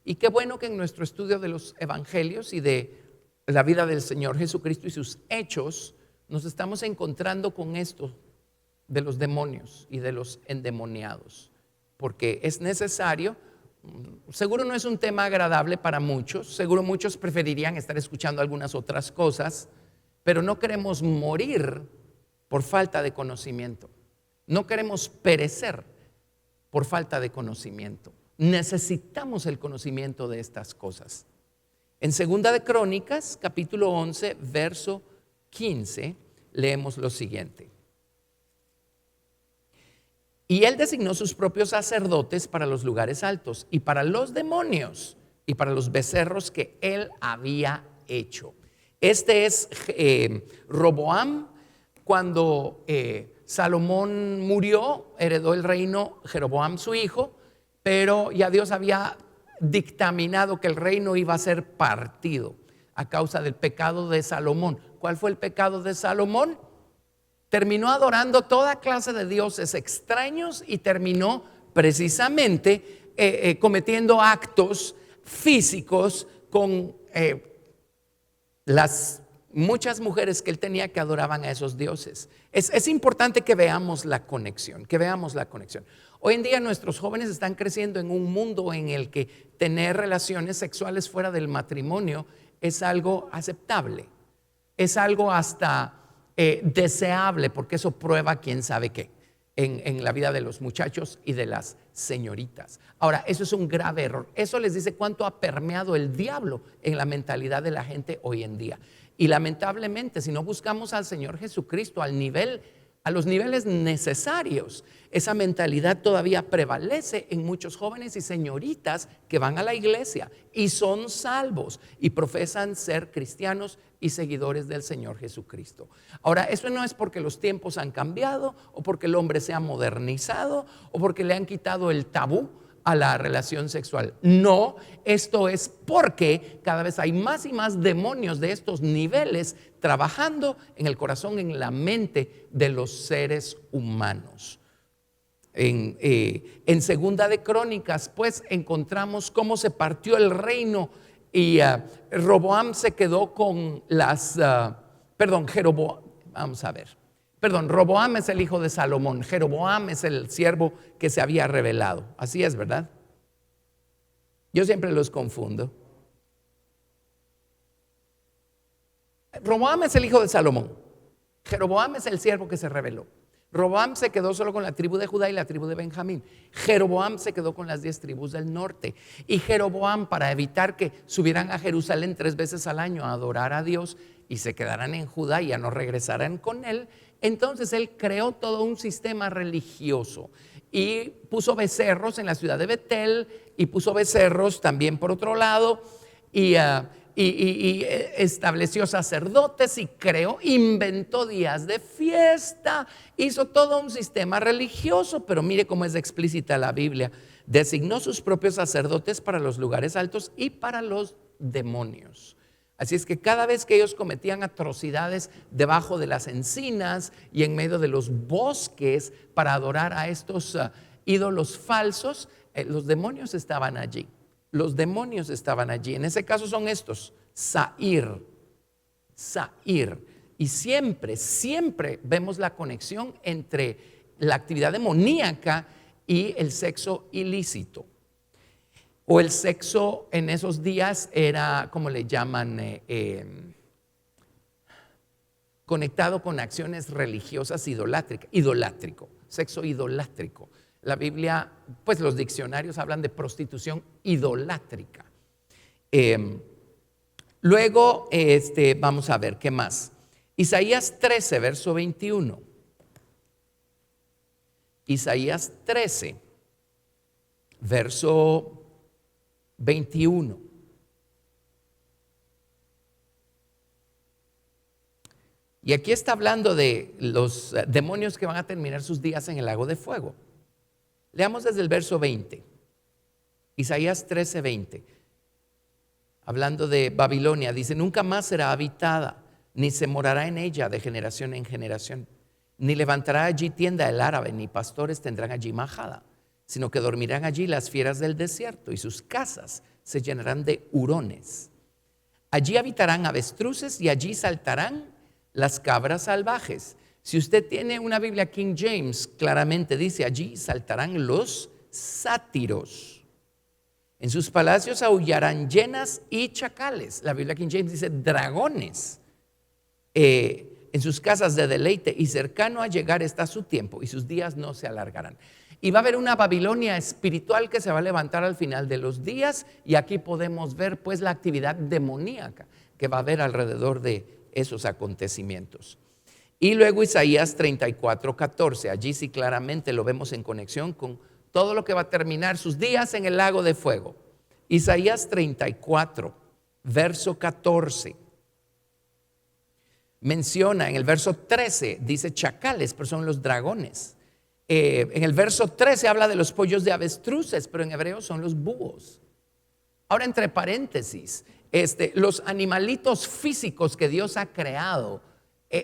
Y qué bueno que en nuestro estudio de los evangelios y de la vida del Señor Jesucristo y sus hechos, nos estamos encontrando con esto de los demonios y de los endemoniados, porque es necesario. Seguro no es un tema agradable para muchos, seguro muchos preferirían estar escuchando algunas otras cosas, pero no queremos morir por falta de conocimiento, no queremos perecer por falta de conocimiento. Necesitamos el conocimiento de estas cosas. En Segunda de Crónicas, capítulo 11, verso 15, leemos lo siguiente. Y él designó sus propios sacerdotes para los lugares altos y para los demonios y para los becerros que él había hecho. Este es Roboam. Cuando Salomón murió, heredó el reino Jeroboam su hijo, pero ya Dios había dictaminado que el reino iba a ser partido a causa del pecado de Salomón. ¿Cuál fue el pecado de Salomón? Terminó adorando toda clase de dioses extraños y terminó precisamente cometiendo actos físicos con las muchas mujeres que él tenía que adoraban a esos dioses. Es importante que veamos la conexión, Hoy en día nuestros jóvenes están creciendo en un mundo en el que tener relaciones sexuales fuera del matrimonio es algo aceptable, es algo hasta deseable, porque eso prueba quién sabe qué en la vida de los muchachos y de las señoritas. Ahora, eso es un grave error. Eso les dice cuánto ha permeado el diablo en la mentalidad de la gente hoy en día. Y lamentablemente, si no buscamos al Señor Jesucristo a los niveles necesarios, esa mentalidad todavía prevalece en muchos jóvenes y señoritas que van a la iglesia y son salvos y profesan ser cristianos y seguidores del Señor Jesucristo. Ahora, eso no es porque los tiempos han cambiado o porque el hombre se ha modernizado o porque le han quitado el tabú a la relación sexual. No, esto es porque cada vez hay más y más demonios de estos niveles trabajando en el corazón, en la mente de los seres humanos. En Segunda de Crónicas, pues, encontramos cómo se partió el reino y Roboam se quedó con Roboam es el hijo de Salomón, Jeroboam es el siervo que se había revelado. Así es, ¿verdad? Yo siempre los confundo. Roboam es el hijo de Salomón, Jeroboam es el siervo que se reveló. Roboam se quedó solo con la tribu de Judá y la tribu de Benjamín. Jeroboam se quedó con las 10 tribus del norte. Y Jeroboam, para evitar que subieran a Jerusalén 3 veces al año a adorar a Dios y se quedaran en Judá y ya no regresaran con él, entonces él creó todo un sistema religioso y puso becerros en la ciudad de Betel y puso becerros también por otro lado y estableció sacerdotes y inventó días de fiesta, hizo todo un sistema religioso. Pero mire cómo es explícita la Biblia: designó sus propios sacerdotes para los lugares altos y para los demonios. Así es que cada vez que ellos cometían atrocidades debajo de las encinas y en medio de los bosques para adorar a estos ídolos falsos, los demonios estaban allí. Los demonios estaban allí. En ese caso son estos, Sair. Y siempre vemos la conexión entre la actividad demoníaca y el sexo ilícito. O el sexo en esos días era, como le llaman, conectado con acciones religiosas idolátrico, sexo idolátrico. La Biblia, pues los diccionarios hablan de prostitución idolátrica. Luego, vamos a ver qué más. Isaías 13, verso 21. Isaías 13, verso 21. Y aquí está hablando de los demonios que van a terminar sus días en el lago de fuego. Leamos desde el verso 20. Isaías 13, 20. Hablando de Babilonia, dice: nunca más será habitada, ni se morará en ella de generación en generación, ni levantará allí tienda el árabe, ni pastores tendrán allí majada, sino que dormirán allí las fieras del desierto, y sus casas se llenarán de hurones. Allí habitarán avestruces y allí saltarán las cabras salvajes. Si usted tiene una Biblia King James, claramente dice: allí saltarán los sátiros. En sus palacios aullarán hienas y chacales. La Biblia King James dice dragones. En sus casas de deleite, y cercano a llegar está su tiempo, y sus días no se alargarán. Y va a haber una Babilonia espiritual que se va a levantar al final de los días, y aquí podemos ver pues la actividad demoníaca que va a haber alrededor de esos acontecimientos. Y luego Isaías 34, 14. Allí sí claramente lo vemos en conexión con todo lo que va a terminar sus días en el lago de fuego. Isaías 34, verso 14. Menciona en el verso 13, dice chacales, pero son los dragones. En el verso 13 habla de los pollos de avestruces, pero en hebreo son los búhos. Ahora, entre paréntesis, los animalitos físicos que Dios ha creado,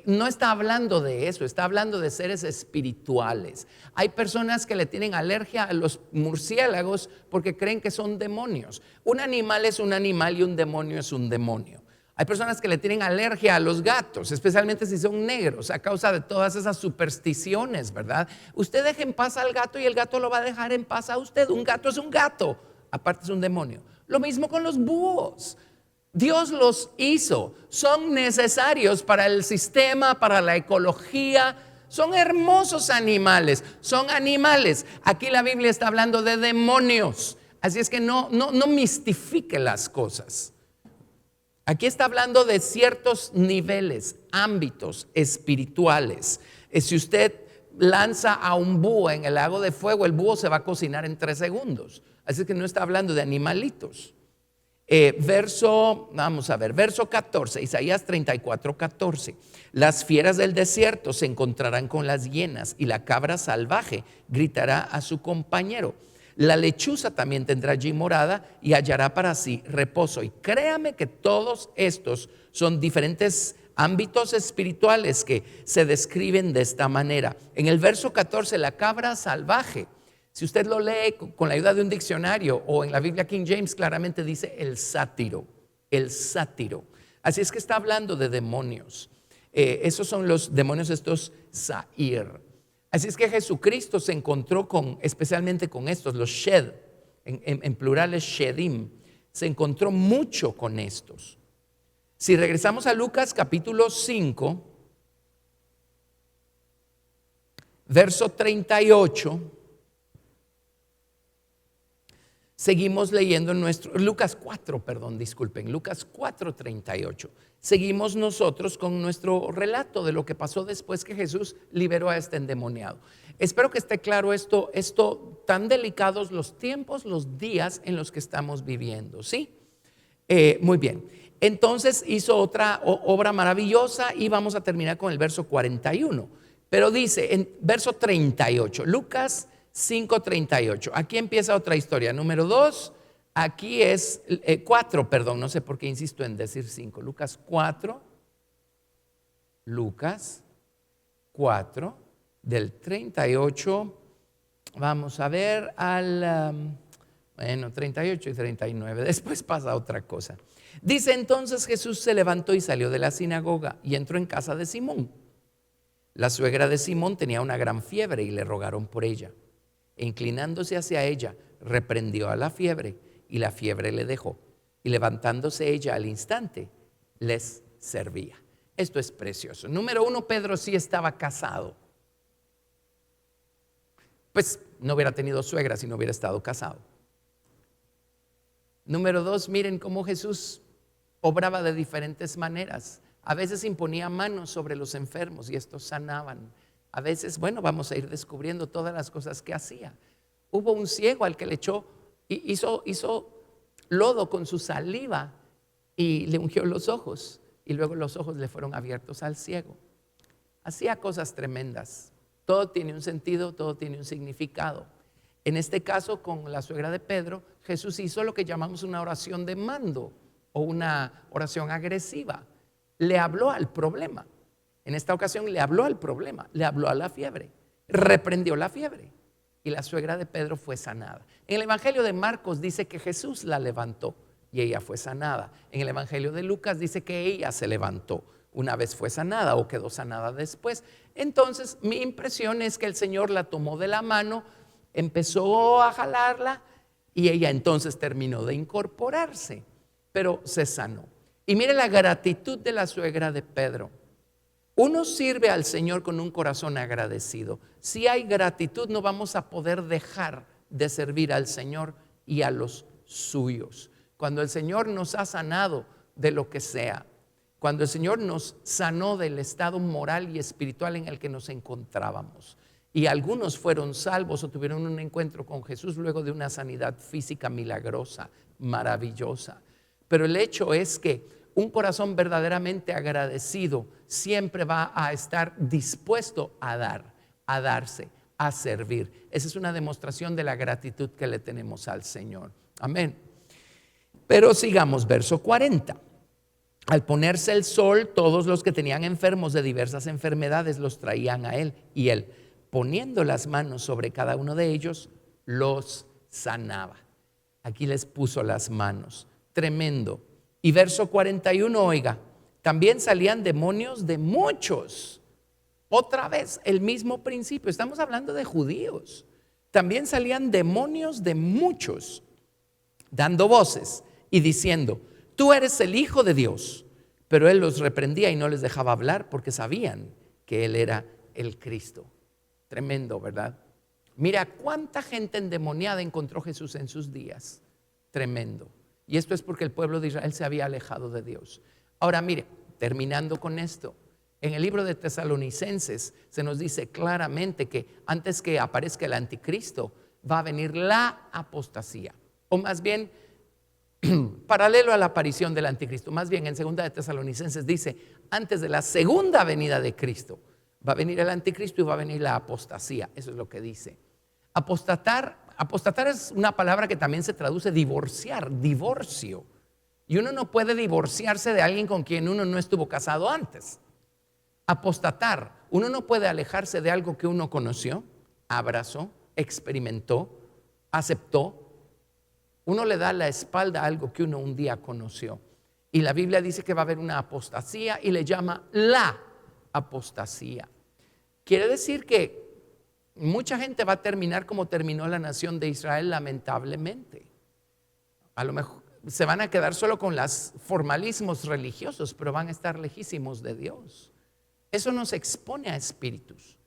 no está hablando de eso, está hablando de seres espirituales. Hay personas que le tienen alergia a los murciélagos porque creen que son demonios. Un animal es un animal y un demonio es un demonio. Hay personas que le tienen alergia a los gatos, especialmente si son negros, a causa de todas esas supersticiones, ¿verdad? Usted deje en paz al gato y el gato lo va a dejar en paz a usted. Un gato es un gato, aparte es un demonio. Lo mismo con los búhos. Dios los hizo, son necesarios para el sistema, para la ecología. Son hermosos animales, son animales. Aquí la Biblia está hablando de demonios, así es que no mistifique las cosas. Aquí está hablando de ciertos niveles, ámbitos espirituales. Si usted lanza a un búho en el lago de fuego, el búho se va a cocinar en 3 segundos. Así que no está hablando de animalitos. Verso 14, Isaías 34, 14. Las fieras del desierto se encontrarán con las hienas, y la cabra salvaje gritará a su compañero. La lechuza también tendrá allí morada y hallará para sí reposo. Y créame que todos estos son diferentes ámbitos espirituales que se describen de esta manera. En el verso 14, la cabra salvaje, si usted lo lee con la ayuda de un diccionario o en la Biblia King James, claramente dice el sátiro. Así es que está hablando de demonios. Esos son los demonios, estos Sair. Así es que Jesucristo se encontró especialmente con estos, los Shed, en plural es Shedim, se encontró mucho con estos. Si regresamos a Lucas capítulo 5, verso 38, seguimos leyendo Lucas 4, 38. Seguimos nosotros con nuestro relato de lo que pasó después que Jesús liberó a este endemoniado. Espero que esté claro esto tan delicados los tiempos, los días en los que estamos viviendo, ¿sí? Muy bien. Entonces hizo otra obra maravillosa y vamos a terminar con el verso 41. Pero dice en verso 38, Lucas 5:38. Aquí empieza otra historia. Número 2, Aquí es 4, perdón, no sé por qué insisto en decir 5. Lucas 4, del 38, vamos a ver al, 38 y 39, después pasa otra cosa. Dice: entonces Jesús se levantó y salió de la sinagoga y entró en casa de Simón. La suegra de Simón tenía una gran fiebre y le rogaron por ella. E inclinándose hacia ella, reprendió a la fiebre y la fiebre le dejó. Y levantándose ella al instante, les servía. Esto es precioso. Número 1, Pedro sí estaba casado. Pues no hubiera tenido suegra si no hubiera estado casado. Número 2, miren cómo Jesús obraba de diferentes maneras. A veces imponía manos sobre los enfermos y estos sanaban. A veces, bueno, vamos a ir descubriendo todas las cosas que hacía. Hubo un ciego al que le echó, hizo lodo con su saliva y le ungió los ojos, y luego los ojos le fueron abiertos al ciego. Hacía cosas tremendas. Todo tiene un sentido, todo tiene un significado. En este caso, con la suegra de Pedro, Jesús hizo lo que llamamos una oración de mando o una oración agresiva. Le habló al problema. En esta ocasión le habló al problema, le habló a la fiebre, reprendió la fiebre y la suegra de Pedro fue sanada. En el Evangelio de Marcos dice que Jesús la levantó y ella fue sanada. En el Evangelio de Lucas dice que ella se levantó una vez fue sanada o quedó sanada después. Entonces mi impresión es que el Señor la tomó de la mano, empezó a jalarla y ella entonces terminó de incorporarse, pero se sanó. Y mire la gratitud de la suegra de Pedro. Uno sirve al Señor con un corazón agradecido. Si hay gratitud, no vamos a poder dejar de servir al Señor y a los suyos. Cuando el Señor nos ha sanado de lo que sea, cuando el Señor nos sanó del estado moral y espiritual en el que nos encontrábamos, y algunos fueron salvos o tuvieron un encuentro con Jesús luego de una sanidad física milagrosa, maravillosa. Pero el hecho es que un corazón verdaderamente agradecido siempre va a estar dispuesto a dar, a darse, a servir. Esa es una demostración de la gratitud que le tenemos al Señor. Amén. Pero sigamos, verso 40. Al ponerse el sol, todos los que tenían enfermos de diversas enfermedades los traían a él, y él, poniendo las manos sobre cada uno de ellos, los sanaba. Aquí les puso las manos. Tremendo. Y verso 41, oiga, también salían demonios de muchos. Otra vez, el mismo principio. Estamos hablando de judíos. También salían demonios de muchos, dando voces y diciendo: tú eres el Hijo de Dios. Pero él los reprendía y no les dejaba hablar porque sabían que él era el Cristo. Tremendo, ¿verdad? Mira cuánta gente endemoniada encontró Jesús en sus días. Tremendo. Y esto es porque el pueblo de Israel se había alejado de Dios. Ahora mire, terminando con esto, en el libro de Tesalonicenses se nos dice claramente que antes que aparezca el anticristo va a venir la apostasía, o más bien paralelo a la aparición del anticristo. Más bien en segunda de Tesalonicenses dice: antes de la segunda venida de Cristo va a venir el anticristo y va a venir la apostasía. Eso es lo que dice. Apostatar es una palabra que también se traduce divorciar, divorcio. Y uno no puede divorciarse de alguien con quien uno no estuvo casado antes. Apostatar, uno no puede alejarse de algo que uno conoció, abrazó, experimentó, aceptó. Uno le da la espalda a algo que uno un día conoció. Y la Biblia dice que va a haber una apostasía y le llama la apostasía. Quiere decir que mucha gente va a terminar como terminó la nación de Israel, lamentablemente. A lo mejor se van a quedar solo con los formalismos religiosos, pero van a estar lejísimos de Dios. Eso nos expone a espíritus.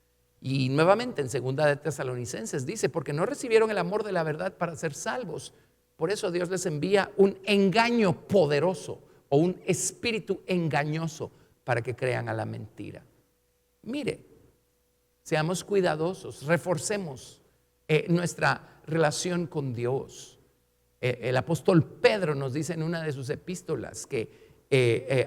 Y nuevamente en segunda de Tesalonicenses dice: porque no recibieron el amor de la verdad para ser salvos. Por eso Dios les envía un engaño poderoso o un espíritu engañoso para que crean a la mentira. Mire, seamos cuidadosos, reforcemos nuestra relación con Dios. El apóstol Pedro nos dice en una de sus epístolas que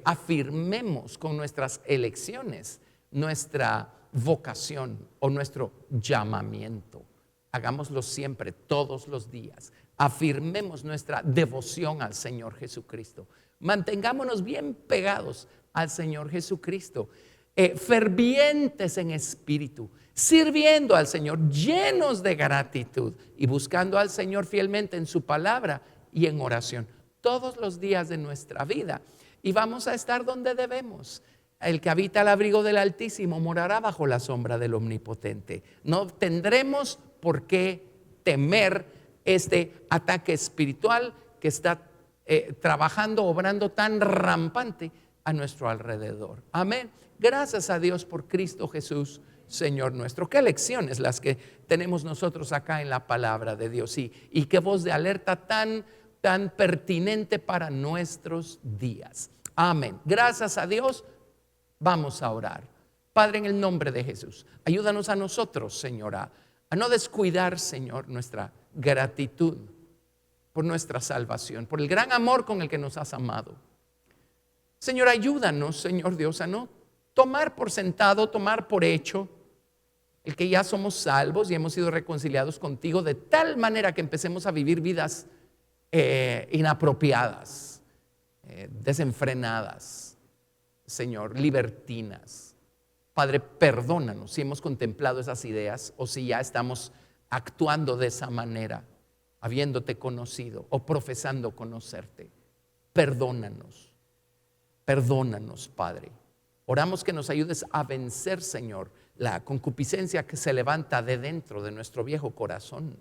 afirmemos con nuestras elecciones nuestra vocación o nuestro llamamiento. Hagámoslo siempre, todos los días. afirmemos nuestra devoción al Señor Jesucristo. Mantengámonos bien pegados al Señor Jesucristo, fervientes en espíritu, sirviendo al Señor, llenos de gratitud y buscando al Señor fielmente en su palabra y en oración todos los días de nuestra vida. Y vamos a estar donde debemos. El que habita al abrigo del Altísimo morará bajo la sombra del Omnipotente. No tendremos por qué temer este ataque espiritual que está trabajando, obrando tan rampante a nuestro alrededor. Amén. Gracias a Dios por Cristo Jesús, Señor nuestro. Qué lecciones las que tenemos nosotros acá en la palabra de Dios, y qué voz de alerta tan pertinente para nuestros días. Amén. Gracias a Dios. Vamos a orar. Padre, en el nombre de Jesús, ayúdanos a nosotros, Señor, a no descuidar, Señor, nuestra gratitud por nuestra salvación, por el gran amor con el que nos has amado. Señor, ayúdanos, Señor Dios, a no tomar por sentado, tomar por hecho el que ya somos salvos y hemos sido reconciliados contigo, de tal manera que empecemos a vivir vidas inapropiadas, desenfrenadas, Señor, libertinas. Padre, perdónanos si hemos contemplado esas ideas o si ya estamos actuando de esa manera, habiéndote conocido o profesando conocerte. Perdónanos, perdónanos, Padre. Oramos que nos ayudes a vencer, Señor, la concupiscencia que se levanta de dentro de nuestro viejo corazón.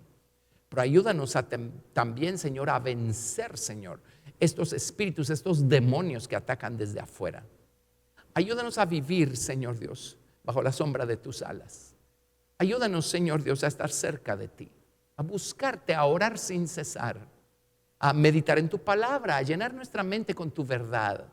Pero ayúdanos también, Señor, a vencer, Señor, estos espíritus, estos demonios que atacan desde afuera. Ayúdanos a vivir, Señor Dios, bajo la sombra de tus alas. Ayúdanos, Señor Dios, a estar cerca de ti, a buscarte, a orar sin cesar, a meditar en tu palabra, a llenar nuestra mente con tu verdad.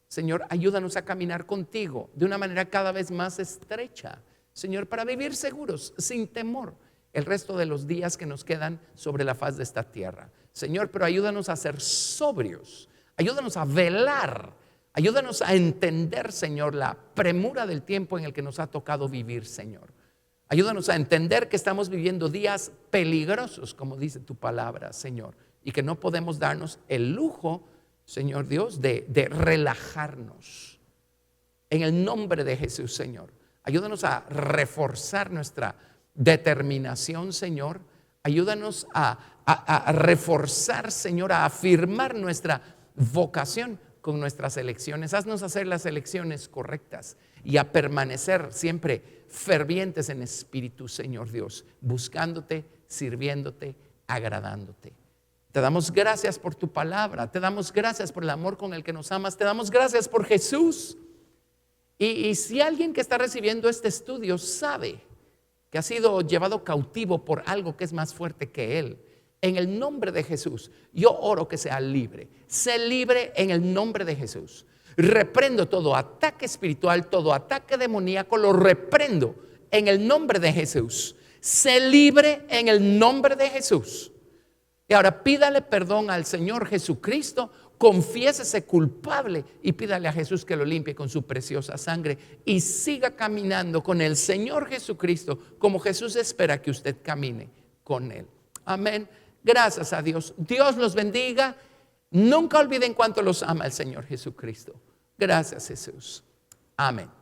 Señor, ayúdanos a caminar contigo de una manera cada vez más estrecha, Señor, para vivir seguros, sin temor, el resto de los días que nos quedan sobre la faz de esta tierra. Señor, pero ayúdanos a ser sobrios, ayúdanos a velar, ayúdanos a entender, Señor, la premura del tiempo en el que nos ha tocado vivir, Señor. Ayúdanos a entender que estamos viviendo días peligrosos, como dice tu palabra, Señor, y que no podemos darnos el lujo, Señor Dios, de relajarnos. En el nombre de Jesús, Señor, ayúdanos a reforzar nuestra determinación, Señor. Ayúdanos a reforzar, Señor, a afirmar nuestra vocación con nuestras elecciones. Haznos hacer las elecciones correctas y a permanecer siempre fervientes en espíritu, Señor Dios, buscándote, sirviéndote, agradándote. Te damos gracias por tu palabra, te damos gracias por el amor con el que nos amas, te damos gracias por Jesús. Y si alguien que está recibiendo este estudio sabe que ha sido llevado cautivo por algo que es más fuerte que él, en el nombre de Jesús, yo oro que sea libre. Sé libre en el nombre de Jesús. Reprendo todo ataque espiritual, todo ataque demoníaco, lo reprendo en el nombre de Jesús. Sé libre en el nombre de Jesús. Y ahora pídale perdón al Señor Jesucristo, confiésese culpable y pídale a Jesús que lo limpie con su preciosa sangre y siga caminando con el Señor Jesucristo como Jesús espera que usted camine con Él. Amén. Gracias a Dios. Dios los bendiga. Nunca olviden cuánto los ama el Señor Jesucristo. Gracias, Jesús. Amén.